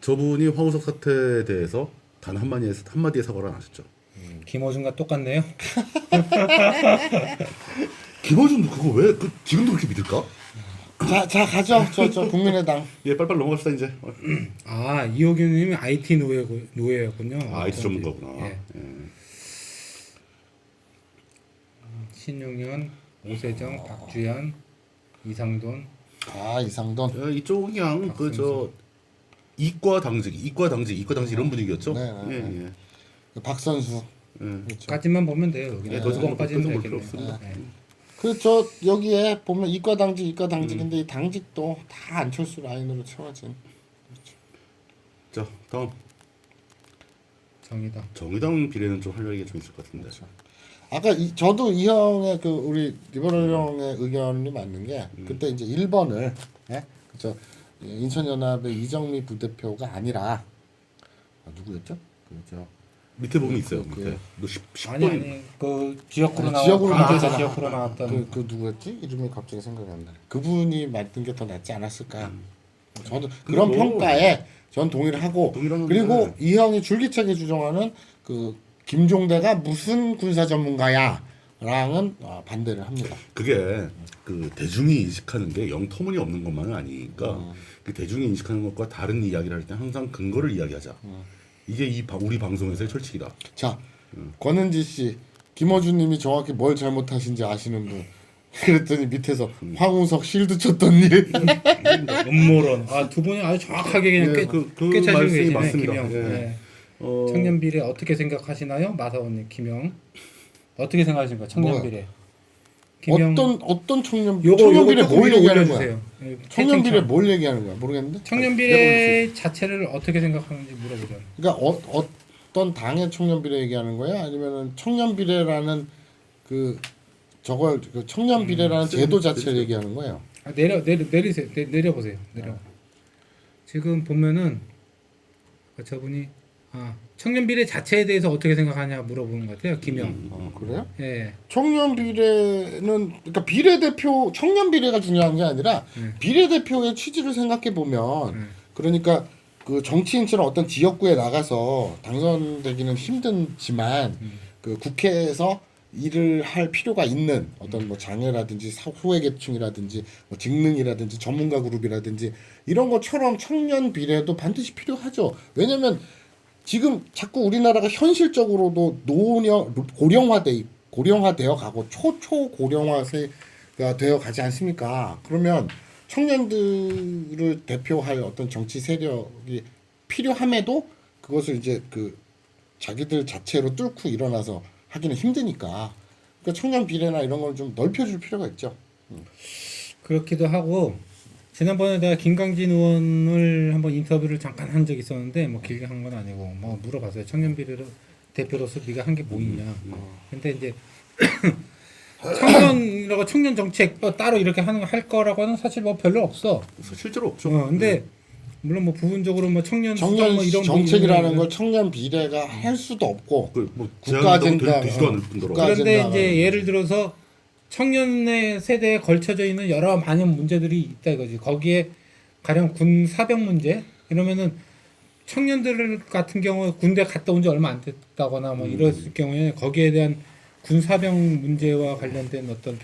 저분이 황우석 사태에 대해서 단 한마디의 사과를 안 하셨죠. 김어준과 똑같네요. 김어준도 그거 왜 지금도 그렇게 믿을까? 자 가죠. 저 국민의당. 예, 빨리빨리 넘어갑시다 이제. 아 이호균님이 IT 노예였군요. IT 전문가구나. 예. 신용현, 오세정, 박주현, 이상돈. 이상돈. 야, 이쪽은 그냥 그저 이과 당직 이런 분위기였죠. 네. 박선수. 그렇죠. 까지만 보면 돼요. 여기 예, 두 더 번까지는 볼 필요 되겠네요. 없습니다. 네. 저 여기에 보면 이과 당직인데 이 당직도 다 안철수 라인으로 채워진. 자 다음 정의당 비례는 좀 할 얘기가 좀 있을 것 같은데. 아까 저도 이 형의 그 우리 리버럴 형의 의견이 맞는 게 그때 이제 1번을 그죠 인천연합의 이정미 부대표가 아니라 누구였죠? 그죠 밑에 보면 있어요. 밑에 너 10번 아니 그 지역구로 나왔잖아. 지역구로 나왔던 그 누구였지? 이름이 갑자기 생각이 안 나. 그분이 만든 게 더 낫지 않았을까? 저도 그런 평가에 전 동의를 하고 동일하는데. 그리고 이 형이 줄기차게 주장하는 그 김종대가 무슨 군사 전문가야랑은 반대를 합니다. 그게 그 대중이 인식하는 게 영 터무니없는 것만은 아니니까 그 대중이 인식하는 것과 다른 이야기를 할 때 항상 근거를 이야기하자. 이게 우리 방송에서의 철칙이다. 자, 권은지 씨, 김어준님이 정확히 뭘 잘못하신지 아시는 분. 그랬더니 밑에서 황우석 실드 쳤던 일. 음모론. 두 분이 아주 정확하게 그냥 그 꿰차시고 말씀이 계시네. 맞습니다. 김영. 예. 네. 청년 비례 어떻게 생각하시나요, 마사오님? 김영 어떻게 생각하십니까? 청년 비례. 어떤 청년 요거 비례 뭘 얘기하는 거야? 올려주세요. 청년 비례 뭘 얘기하는 거야? 모르겠는데. 청년 비례 자체를 어떻게 생각하는지 물어보죠. 그러니까 어떤 당의 청년 비례 얘기하는 거야? 아니면은 청년 비례라는 그 청년 비례라는 제도 자체를 얘기하는 거예요? 내리세요. 내려보세요. 지금 보면은 저분이 청년 비례 자체에 대해서 어떻게 생각하냐 물어보는 것 같아요. 김영. 그래요? 예. 청년 비례는 그러니까 비례대표 청년 비례가 중요한 게 아니라 비례대표의 취지를 생각해 보면 그러니까 그 정치인처럼 어떤 지역구에 나가서 당선되기는 힘들지만 그 국회에서 일을 할 필요가 있는 어떤 뭐 장애라든지 소외계층이라든지 뭐 직능이라든지 전문가 그룹이라든지 이런 것처럼 청년 비례도 반드시 필요하죠. 왜냐면 지금 자꾸 우리나라가 현실적으로도 고령화되어 가고 초고령화가 되어 가지 않습니까? 그러면 청년들을 대표할 어떤 정치 세력이 필요함에도 그것을 이제 그 자기들 자체로 뚫고 일어나서 하기는 힘드니까 그러니까 청년 비례나 이런 걸 좀 넓혀줄 필요가 있죠. 그렇기도 하고 지난번에 내가 김강진 의원을 한번 인터뷰를 잠깐 한 적이 있었는데 뭐 길게 한 건 아니고 뭐 물어봤어요. 청년 비례로 대표로서 네가 한 게 뭐 있냐. 근데 이제 청년 정책 따로 이렇게 할 거라고는 사실 뭐 별로 없어. 실제로 없죠. 근데 물론 뭐 부분적으로 뭐 청년 뭐 이런 정책이라는 걸 청년 비례가 할 수도 없고 뭐 국가 아젠다 되지도 않을 뿐더러. 그런데 이제 예를 들어서 청년의 세대에 걸쳐져 있는 여러 많은 문제들이 있다 이거지. 거기에 가령 군 사병 문제 이러면은 청년들 같은 경우 군대 갔다 온 지 얼마 안 됐다거나 뭐 이럴 경우에 거기에 대한 군 사병 문제와 관련된 어떤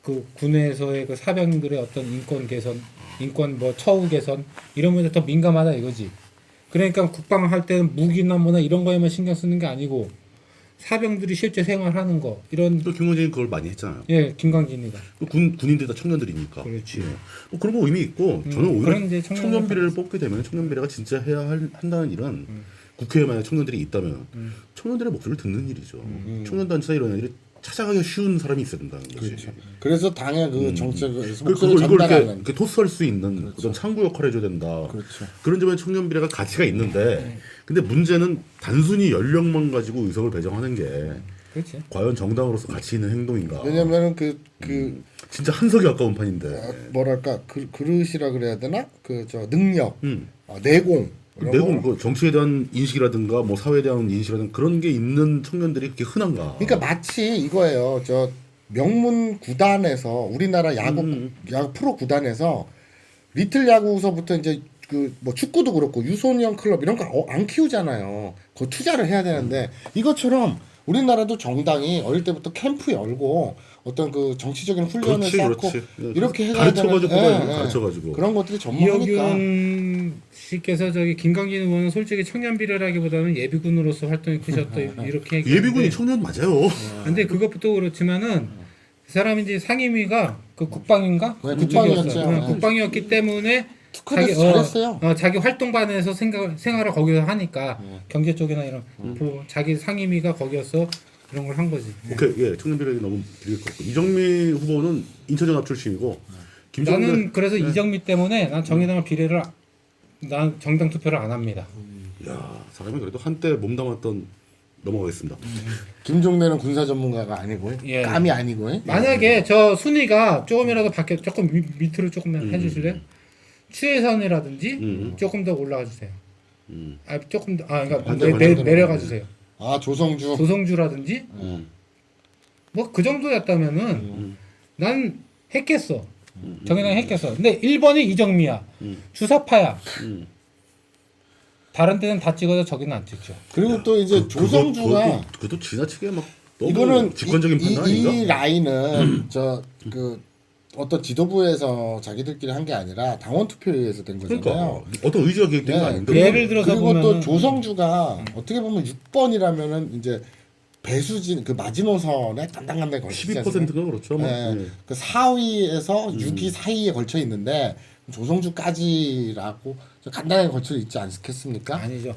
그 군에서의 그 사병들의 어떤 인권 개선, 인권 뭐 처우 개선 이런 문제 더 민감하다 이거지. 그러니까 국방할 때는 무기나 뭐나 이런 거에만 신경 쓰는 게 아니고 사병들이 실제 생활하는 거 이런 또 김원진이 그걸 많이 했잖아요. 예 김광진이가 또 군인들 다 청년들이니까. 그렇지. 예. 뭐 그런 거 의미 있고 저는 오히려 그런 이제 청년비례를 뽑게 되면 청년비례가 진짜 해야 한다는 일은 국회에 만약 청년들이 있다면 청년들의 목소리를 듣는 일이죠. 청년단체 이런 애들이 찾아가기가 쉬운 사람이 있어야 된다는 거지. 그렇죠. 그래서 당의 그 정책에서 그걸 목소리를 이걸 전달하는. 이렇게 토스할 수 있는 어떤 창구 역할을 해줘야 된다. 그렇죠. 그런 점에 청년 비례가 가치가 있는데, 근데 문제는 단순히 연령만 가지고 의석을 배정하는 게 그렇지. 과연 정당으로서 가치 있는 행동인가? 왜냐면은 그 진짜 한석이 가까운 판인데. 뭐랄까 그릇이라 그래야 되나? 그 저 능력, 음. 내공. 이런 내공, 거. 그 정치에 대한 인식이라든가 뭐 사회에 대한 인식이라든가 그런 게 있는 청년들이 그렇게 흔한가? 그러니까 마치 이거예요. 저 명문 구단에서 우리나라 야구 프로 구단에서 리틀 야구서부터 이제 그 뭐 축구도 그렇고 유소년 클럽 이런 거 안 키우잖아요. 그 투자를 해야 되는데 이것처럼 우리나라도 정당이 어릴 때부터 캠프 열고 어떤 그 정치적인 훈련을 그렇지, 쌓고 그렇지. 이렇게 해야 가르쳐가지고 되는- 뽑아야 예, 돼, 예. 가르쳐가지고. 그런 것들이 전무하니까. 이혁윤 씨께서 저기 김광진 의원은 솔직히 청년 비례라기보다는 예비군으로서 활동이 크셨다 이렇게 얘기하는데 예비군이 청년 맞아요. 근데 그것부터 그렇지만은 그 사람이 이제 상임위가 그 국방인가 네, 그쪽이었어요. 국방이었죠. 네. 국방이었기 때문에 특화돼서 잘했어요. 자기 활동반에서 생활을 거기서 하니까 경제 쪽이나 이런 자기 상임위가 거기서 그런 걸 한 거지. 오케이, 예, 청년 비례 너무 길릴 것 같고 이정미 후보는 인천연합 출신이고 김정은 나는 그래서 이정미 때문에 난 정의당 비례를 난 정당 투표를 안 합니다. 야 사람이 그래도 한때 몸담았던 넘어가겠습니다. 김종래는 군사 전문가가 아니고 예. 감이 아니고 만약에 저 순위가 조금이라도 바뀌어 조금 밑으로 조금 해주실래요? 추혜선이라든지 조금 더 올라가 주세요. 아 조금 더 그러니까 반대로 내려가 주세요. 아 조성주 조성주라든지 뭐 그 정도였다면은 난 했겠어. 정의당 했겠어. 근데 1번이 이정미야. 주사파야. 다른 데는 다 찍어도 저기는 안 찍죠. 그리고 또 이제 조성주가 그것도 지나치게 막 너무 이거는 직관적인 판단 아닌가? 이 라인은 저 그 어떤 지도부에서 자기들끼리 한 게 아니라 당원 투표에 의해서 된 거잖아요. 그러니까 어떤 의지가 개입된 게 네, 아닌데. 예를 들어서 그리고 또 보면은- 조성주가 어떻게 보면 6번이라면은 이제 배수진 그 마지노선에 단단한데 걸치지 12%가 그렇죠. 뭐. 네, 예. 그 4위에서 6위 사이에 걸쳐 있는데 조성주까지라고 좀 간단하게 걸쳐 있지 않겠습니까? 아니죠.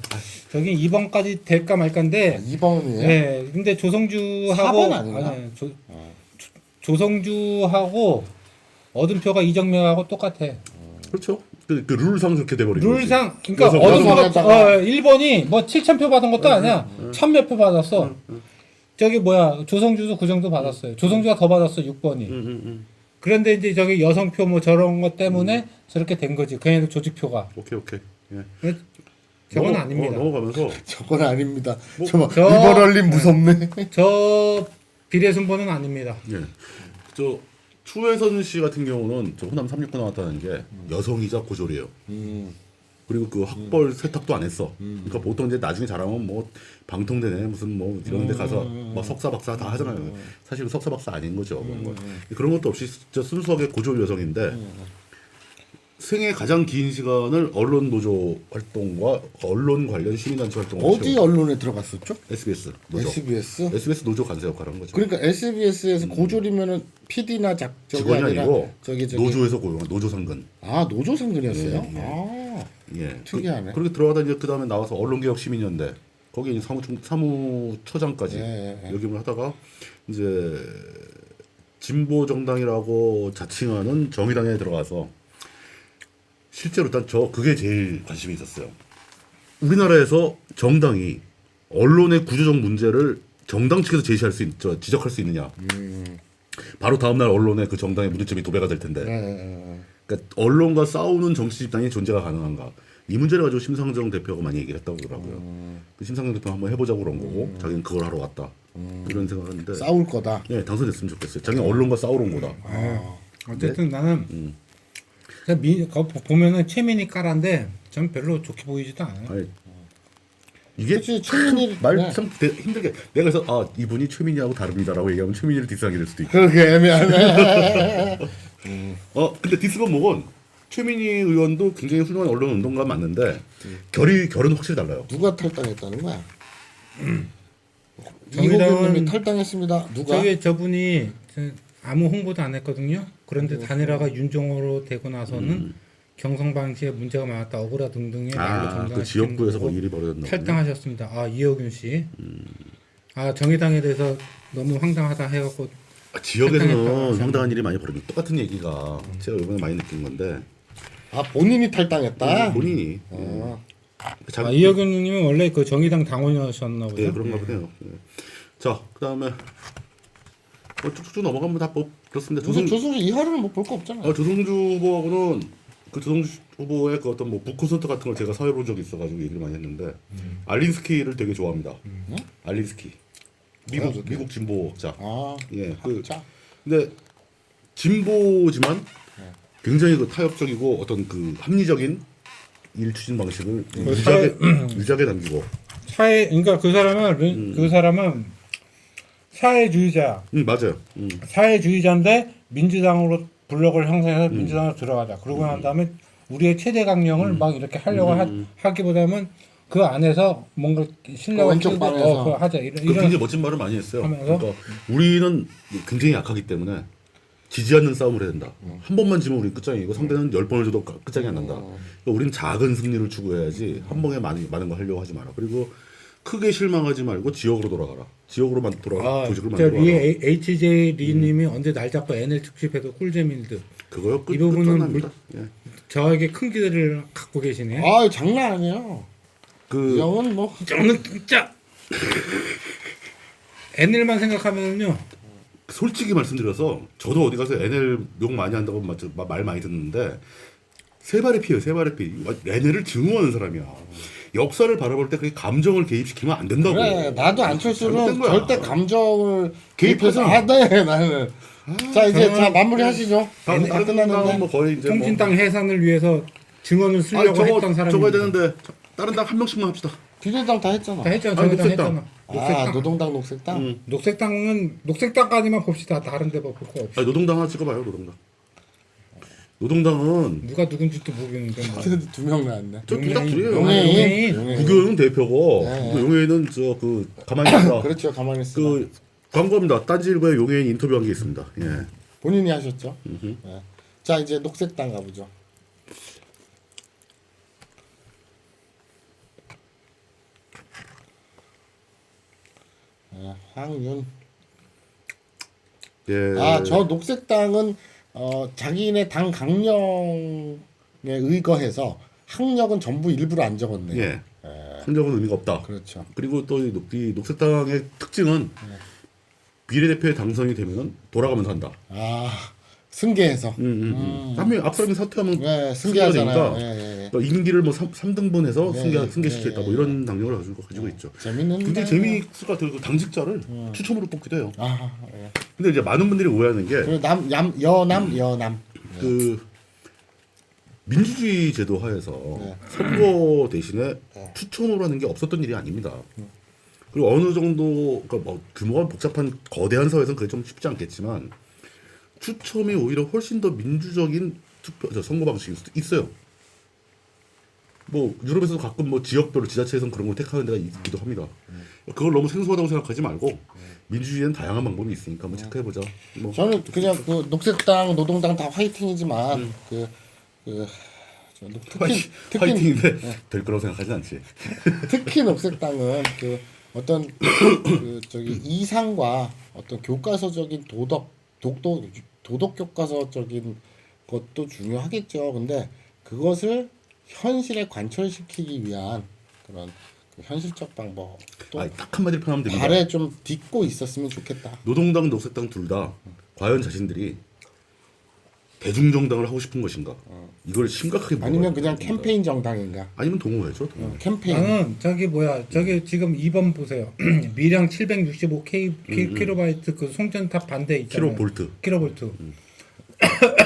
저기 2번까지 될까 말까인데 2번이에요. 네, 근데 조성주하고 4번 아닌가? 아니, 조성주하고 얻은표가 이정명하고 똑같아. 그렇죠. 그 룰상 그렇게 돼버린 거지. 룰상 그러니까 여성- 얻은표가 여성에다가 1번이 뭐 7,000표 받은 것도 아니야. 1,000몇 표 받았어. 저기 뭐야 조성주도 그 정도 받았어요. 조성주가 더 받았어 6번이. 그런데 이제 저기 여성표 뭐 저런 것 때문에 저렇게 된 거지. 그냥 조직표가. 오케이. 예. 저건 아닙니다. 넘어가면서 저건 아닙니다. 뭐, 저 저- 리버럴림 무섭네. 저 비례순번은 아닙니다. 예. 저 추혜선 씨 같은 경우는 저 호남 369 나왔다는 게 여성이자 고졸이에요. 그리고 그 학벌 세탁도 안 했어. 그러니까 보통 이제 나중에 잘하면 뭐 방통대네 무슨 뭐 이런 데 가서 막 석사 박사 다 하잖아요. 사실 석사 박사 아닌 거죠. 그런 거. 그런 것도 없이 진짜 순수하게 고졸 여성인데 생애 가장 긴 시간을 언론 노조 활동과 언론 관련 시민단체 활동을 어디 언론에 들어갔었죠? SBS 노조. SBS? SBS 노조 간사 역할을 한 거죠. 그러니까 SBS에서 고졸이면은 PD나 저기 직원이 아니라 아니고 저기 노조에서 고용한 노조 상근. 아 노조 상근이었어요. 예, 예. 아 예. 특이하네. 그렇게 들어가다 이제 그 다음에 나와서 언론개혁 시민연대 거기 이제 사무처장까지 예. 역임을 하다가 이제 진보 정당이라고 자칭하는 정의당에 들어가서 실제로 일단 그게 제일 관심이 있었어요. 우리나라에서 정당이 언론의 구조적 문제를 정당 측에서 제시할 수 지적할 수 있느냐. 바로 다음날 언론에 그 정당의 문제점이 도배가 될 텐데. 그러니까 언론과 싸우는 정치 집단이 존재가 가능한가? 이 문제를 가지고 심상정 대표가 많이 얘기를 했다고 그러더라고요. 그 심상정 대표가 한번 해보자고 그런 거고, 자기는 그걸 하러 왔다. 이런 생각을 했는데, 싸울 거다. 예, 당선됐으면 좋겠어요. 자기는 언론과 싸우러 온 거다. 어쨌든 나는 그냥 보면은 최민희 까란데 전 별로 좋게 보이지도 않아요. 아니, 이게 그치, 최민희 네. 말참 힘들게 내가 그래서 아 이분이 최민희하고 다릅니다라고 얘기하면 최민희를 디스하게 될 수도 있고. 그렇게 애매하네. 근데 디스건목은 최민희 의원도 굉장히 훌륭한 언론 운동가 맞는데 결은 확실히 달라요. 누가 탈당했다는 거야? 정의당은 이호균님이 탈당했습니다. 누가? 저분이 아무 홍보도 안 했거든요. 그런데 단일화가 윤종호로 되고 나서는 경선방식에 문제가 많았다. 억울하 등등의 그 지역구에서 뭐 일이 벌어졌나 보네. 탈당하셨습니다. 아 이호균 씨. 아 정의당에 대해서 너무 황당하다 해갖고 지역에서는 탈당했다고 황당한 일이 많이 벌어져. 똑같은 얘기가 제가 이번에 많이 느낀 건데 아 본인이 탈당했다. 본인이 아, 이호균님은 원래 그 정의당 당원이셨나 보죠. 네 그런가 보네요. 네. 자 그다음에 쭉쭉 넘어가면 다 뭐 그렇습니다. 조승주 이하루는 뭐 볼 거 없잖아요. 조성주 후보하고는 그 조성주 후보의 그 어떤 뭐 북콘서트 같은 걸 제가 사회 본 적이 있어가지고 얘기를 많이 했는데 알린스키를 되게 좋아합니다. 알린스키 미국 진보학자. 아, 예, 자, 근데 진보지만 굉장히 그 타협적이고 어떤 그 합리적인 일 추진 방식을 유지하게 남기고. 그러니까 그 사람은 사회주의자. 맞아요. 사회주의자인데 민주당으로 블록을 형성해서 민주당으로 들어가자. 그러고 난 다음에 우리의 최대 강령을 막 이렇게 하려고 하기보다는 그 안에서 뭔가 실력을 왼쪽 키우고 방에서. 그거 하자. 굉장히 멋진 말을 많이 했어요. 하면서? 그러니까 우리는 굉장히 약하기 때문에 지지 않는 싸움을 해야 된다. 한 번만 지면 우리 끝장이고 상대는 10번을 줘도 끝장이 안 난다. 그러니까 우리는 작은 승리를 추구해야지 한 번에 많은 거 하려고 하지 마라. 그리고 크게 실망하지 말고 지역으로 돌아가라. 지역으로만 돌아가 조직을 만들어라. 위에 HJ 리님이 언제 날 잡고 NL 특집해도 꿀잼일 듯. 그거요. 이 부분은 끝납니다. 예. 저에게 큰 기대를 갖고 계시네. 아 장난 아니에요. 이 그 형은 뭐 저는 진짜 NL만 생각하면요. 솔직히 말씀드려서 저도 어디 가서 NL 욕 많이 한다고 말 많이 듣는데 세 발의 피예요. 세 발의 피. NL을 증오하는 사람이야. 역사를 바라볼 때 그게 감정을 개입시키면 안 된다고. 그래 나도 안철수는 잘못된 거야. 절대 감정을 개입해서. 개입해서 네 나는. 자 이제 자 마무리하시죠. 다 끝났는데 뭐 거의 이제 통진당 해산을 위해서 증언을 쓰려고 했던 사람이 저거 해야 되는데 다른 당 한 명씩만 합시다. 비례당 다 했잖아. 다 했잖아. 아니, 정의당 녹색당. 했잖아. 아 노동당 녹색당. 녹색당까지만 봅시다. 다른 데 볼 거 없어. 아니, 노동당 하나 찍어봐요. 노동당은 누가 누군지도 모르겠는데 뭐. 두 명 나왔네. 저딱 둘이에요. 용해인. 국교는 대표고 네. 용해인은 저 그 가만히 있다. 그렇죠 가만히 있어. 그 광고입니다. 딴지일보에 용해인 인터뷰한 게 있습니다. 예. 본인이 하셨죠. 네. 자 이제 녹색당 가보죠. 네, 황윤. 예. 저 녹색당은 자기네 당 강령에 의거해서 학력은 전부 일부러 안 적었네요. 예. 성적은 의미가 없다. 그렇죠. 그리고 또 이 녹색당의 특징은 비례대표에 당선이 되면은 돌아가면서 한다. 승계해서. 한명 앞사람이 사퇴하면 네, 승계하잖아요. 되니까 예. 그러니까 임기를 뭐 3등분해서 예, 승계시키겠다. 예, 뭐 이런 당력을 가지고 있죠. 재밌는. 굉장히 재미있을 것 같아요. 그 당직자를 추첨으로 뽑기도 해요. 예. 근데 이제 많은 분들이 오해하는 게 그리고 여남. 그 민주주의 제도 하에서 네. 선거 대신에 추첨으로 하는 게 없었던 일이 아닙니다. 그리고 어느 정도 그러니까 뭐 규모가 복잡한 거대한 사회에서는 그게 좀 쉽지 않겠지만 추첨이 오히려 훨씬 더 민주적인 선거 방식일 수도 있어요. 뭐 유럽에서도 가끔 뭐 지역별로 지자체에서는 그런 걸 택하는 데가 있기도 합니다. 그걸 너무 생소하다고 생각하지 말고 민주주의에는 다양한 방법이 있으니까 한번 체크해보자. 뭐 저는 그냥 그 녹색당, 노동당 다 화이팅이지만 파이팅인데 될 거라고 생각하진 않지. 특히 녹색당은 그 어떤 저기 이상과 어떤 교과서적인 도덕 교과서적인 것도 중요하겠죠. 근데 그것을 현실에 관철시키기 위한 그런 그 현실적 방법도 딱 한마디로 표현하면 됩니다. 발에 좀 딛고 있었으면 좋겠다. 노동당, 녹색당 둘 다 과연 자신들이 대중정당을 하고 싶은 것인가? 이걸 심각하게 아니면 물어봐야 그냥 됩니다. 캠페인 정당인가? 아니면 동호회죠. 동호회. 캠페인. 나는 저기 지금 2번 보세요. 미량 765 킬로바이트 그 송전탑 반대 있잖아요. 킬로볼트.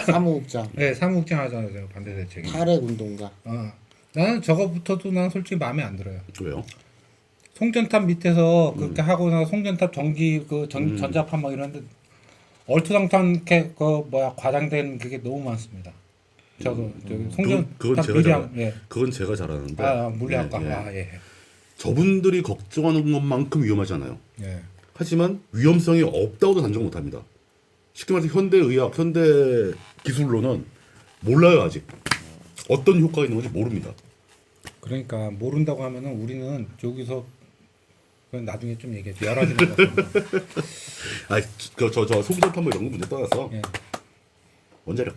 사무국장. 네, 사무국장 하잖아요. 반대 대책이. 탈핵 운동가. 나는 저거부터도 난 솔직히 마음에 안 들어요. 왜요? 송전탑 밑에서 그렇게 하고 나서 송전탑 전기 그 전자파 막 이런데 얼토당토하게 그 뭐야 과장된 그게 너무 많습니다. 저도 저기 송전탑 그건 제가 미량 예. 그건 제가 잘 아는데. 물리학과 예, 예. 예. 저분들이 걱정하는 것만큼 위험하지 않아요. 예. 하지만 위험성이 없다고도 단정 못합니다. 쉽게 말해서 현대의학, 현대 기술로는 몰라요 아직. 어떤 효과가 있는 건지 모릅니다. 그러니까 모른다고 하면은 우리는 저기서 그건 나중에 좀 얘기해. 여러 가지 같습니다. 저 송전탑 뭐 이런 거 문제 떠나서 예. 원자력.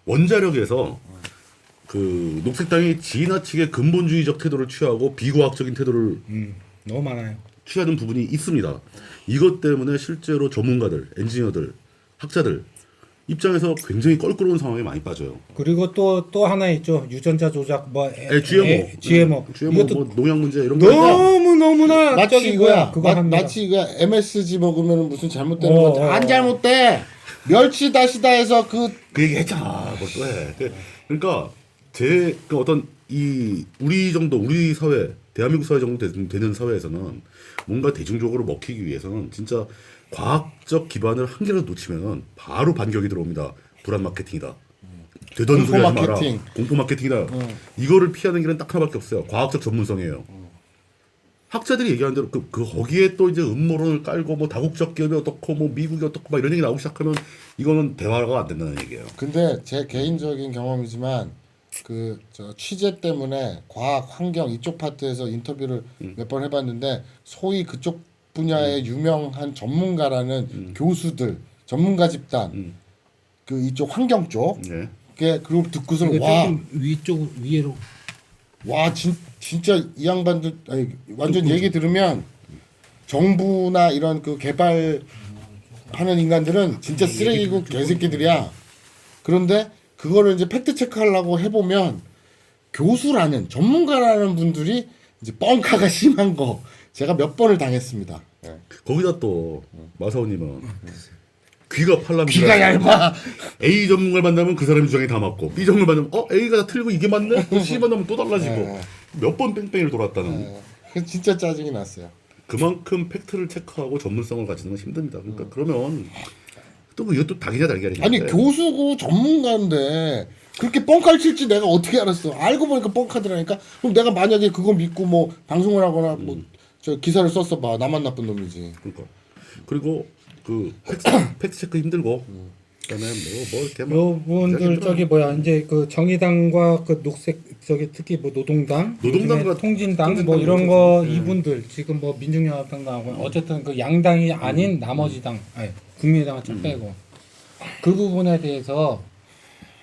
원자력에서 그 녹색당이 지나치게 근본주의적 태도를 취하고 비과학적인 태도를 너무 많아요. 취하는 부분이 있습니다. 이것 때문에 실제로 전문가들, 엔지니어들, 학자들 입장에서 굉장히 껄끄러운 상황에 많이 빠져요. 그리고 또 하나 있죠. 유전자 조작 뭐 GMO, 이것도 뭐 농약 문제 이런 거. 너무나 마치 이거야. 그거 합니다. 마치 이거 MSG 먹으면 무슨 잘못되는 거 안 잘못돼. 멸치 다시다 해서 그 얘기 했잖아. 뭘 또 해. 그러니까 그 어떤 우리 사회, 대한민국 사회 정도 되는 사회에서는 뭔가 대중적으로 먹히기 위해서는 진짜 과학적 기반을 한 개라도 놓치면은 바로 반격이 들어옵니다. 불안 마케팅이다. 되던 소리 하지 마라. 공포 마케팅이다. 이거를 피하는 길은 딱 하나밖에 없어요. 과학적 전문성이에요. 학자들이 얘기하는 대로 거기에 또 이제 음모론을 깔고 뭐 다국적 기업이 어떻고 뭐 미국이 어떻고 막 이런 얘기 나오기 시작하면 이거는 대화가 안 된다는 얘기예요. 근데 제 개인적인 경험이지만 저 취재 때문에 과학 환경 이쪽 파트에서 인터뷰를 몇 번 해봤는데 소위 그쪽 분야의 유명한 전문가라는 교수들 전문가 집단 그 이쪽 환경 쪽 네. 그리고 듣고서는 조금 위로 진짜 이 양반들 완전 얘기 들으면 정부나 이런 그 개발하는 인간들은 진짜 쓰레기고 개새끼들이야. 그런데 그거를 이제 팩트 체크하려고 해보면 교수라는 전문가라는 분들이 이제 뻥카가 심한 거 제가 몇 번을 당했습니다. 거기다 또 마사오님은 귀가 팔랍니다. 귀가 얇아. A 전문가를 만나면 그 사람 주장이 다 맞고 B 전문가 만나면 A가 다 틀리고 이게 맞네? 또 C 만나면 또 달라지고 몇 번 뺑뺑이를 돌았다는. 진짜 짜증이 났어요. 그만큼 팩트를 체크하고 전문성을 가지는 건 힘듭니다. 그러니까 그러면 또 이것도 닭이냐 달걀이냐. 아니 교수고 전문가인데 그렇게 뻥카를 칠지 내가 어떻게 알았어? 알고 보니까 뻥카더라니까. 그럼 내가 만약에 그거 믿고 뭐 방송을 하거나 뭐 저 기사를 썼어 봐. 나만 나쁜 놈이지. 그러니까 그리고 그 팩트 체크 힘들고 그다음에 뭐 이렇게 막 요분들 저기 뭐야 이제 그 정의당과 그 녹색 저기 특히 뭐 노동당과 통진당 뭐 이런 거 이분들 지금 뭐 민중연합당 나오고 어쨌든 그 양당이 아닌 나머지 당 아니 국민의당은 좀 빼고 그 부분에 대해서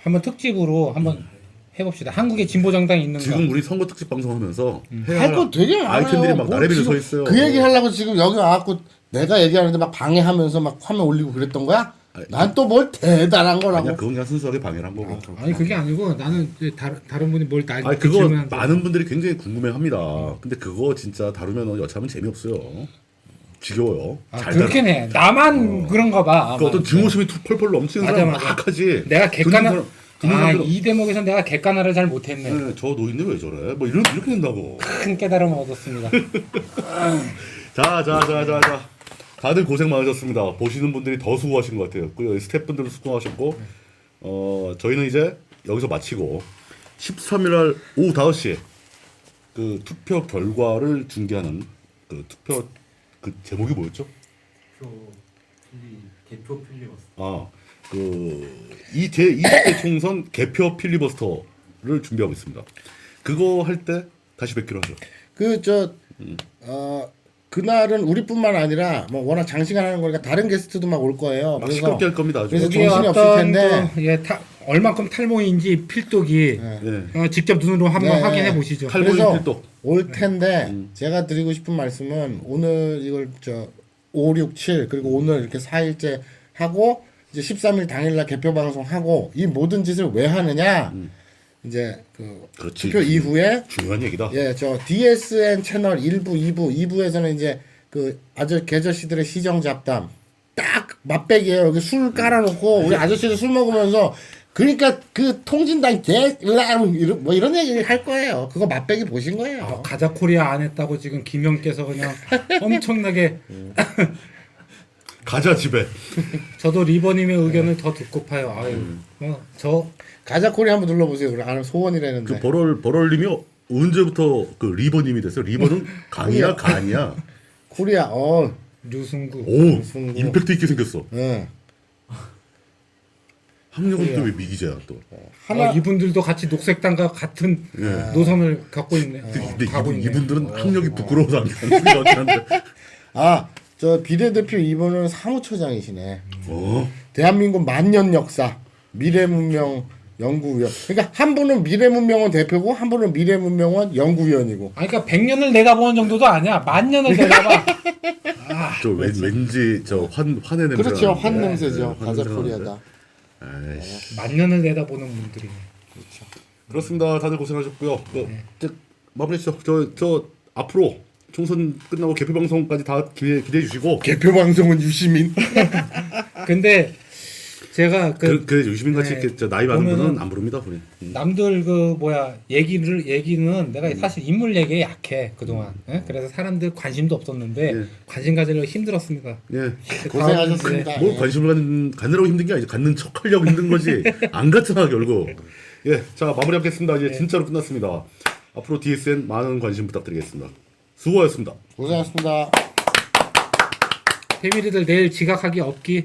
한번 특집으로 한번 해봅시다. 한국에 진보정당이 있는가? 지금 우리 선거 특집 방송하면서 할 거 되게 많아요. 아이템들이 막 나래비를 서 있어요. 그 얘기 하려고 지금 여기 와갖고 내가 얘기하는데 막 방해하면서 막 화면 올리고 그랬던 거야? 난 또 뭘 대단한 거라고. 아니야 그건 그냥 순수하게 방해를 한 거고. 아니 그게 아니고 나는 이제 다른 분이 뭘 날 아니 그거 질문하는데 많은 분들이 굉장히 궁금해합니다. 근데 그거 진짜 다루면 여차하면 재미없어요. 지겨워요. 그렇긴 해. 나만 그런가 봐. 그 어떤 증오심이 펄펄 넘치는 사람 막 하지. 내가 객관화 이 대목에서 내가 객관화를 잘 못했네. 네, 저 노인네 왜 저래? 뭐 이렇게 된다고. 큰 깨달음을 얻었습니다. 자. 다들 고생 많으셨습니다. 보시는 분들이 더 수고하신 것 같아요. 그 스태프분들도 수고하셨고, 저희는 이제 여기서 마치고 13일날 오후 5시에 그 투표 결과를 중계하는 그 투표 그 제목이 뭐였죠? 개표 필리버스터. 이 제20대 총선 개표 필리버스터를 준비하고 있습니다. 그거 할 때 다시 뵙기로 하죠. 그날은 우리뿐만 아니라 뭐 워낙 장시간 하는 거니까 다른 게스트도 막 올 거예요. 막 시끄럽게 할 겁니다. 아주. 그래서 여기에 정신이 없을 어떤 텐데 얼만큼 탈모인지 필독이 직접 눈으로 한번 확인해 보시죠. 그래서 필독. 올 텐데 제가 드리고 싶은 말씀은 오늘 이걸 5, 6, 7 그리고 오늘 이렇게 4일째 하고 이제 13일 당일날 개표 방송하고 이 모든 짓을 왜 하느냐? 이제 그렇지. 투표 이후에 중요한 얘기다. 저 DSN 채널 1부, 2부에서는 이제 그 개저씨들의 시정 잡담 딱 맛백이에요. 여기 술 깔아놓고 우리 아저씨들 술 먹으면서 그러니까 그 통진당 뭐 이런 얘기 할 거예요. 그거 맛배기 보신 거예요. 가자 코리아 안 했다고 지금 김영께서 그냥 엄청나게 가자 집에. 저도 리버님의 의견을 더 듣고파요. 아유, 저 가자 코리아 한번 눌러보세요. 그래 아는 소원이라는데. 그 버럴님이 언제부터 그 리버님이 됐어요? 리버는 강이야 간이야. 코리아 류승구. 오 무슨 임팩트 있게 생겼어. 응. 학력은 또 왜 미기자야 또. 하나 이분들도 같이 녹색당과 같은 예. 노선을 갖고 있네. 근데 가고 있네. 이분들은 학력이 부끄러워서 안 되는 한데. 저 비례대표 2번은 사무처장이시네. 어. 대한민국 만년 역사 미래문명 연구위원. 그러니까 한 분은 미래문명원 대표고 한 분은 미래문명원 연구위원이고. 아니 그러니까 100년을 내다보는 정도도 아니야. 만년을 내다봐. 저 왠지 저 환의 냄새. 그렇죠. 환 냄새죠. 환 가자 냄새가 코리아다. 아이씨. 만년을 내다보는 분들이네. 그렇습니다. 다들 고생하셨고요. 마무리했죠. 저 앞으로 총선 끝나고 개표 방송까지 다 기대해 주시고. 개표 방송은 유시민. 근데 제가 그래 유시민 같이 네. 이렇게 저 나이 많은 보면은 분은 안 부릅니다. 우리. 남들 얘기는 내가 사실 인물 얘기에 약해 그동안. 예? 그래서 사람들 관심도 없었는데 예. 관심 가지려고 힘들었습니다. 예. 고생하셨습니다. 뭐 관심을 갖느라고 힘든 게 아니지. 갖는 척하려고 힘든 거지. 안 같잖아 결국. 예. 자 마무리하겠습니다. 이제 진짜로 끝났습니다. 앞으로 DSN 많은 관심 부탁드리겠습니다. 수고하셨습니다. 고생하셨습니다. 패밀리들 내일 지각하기 없기.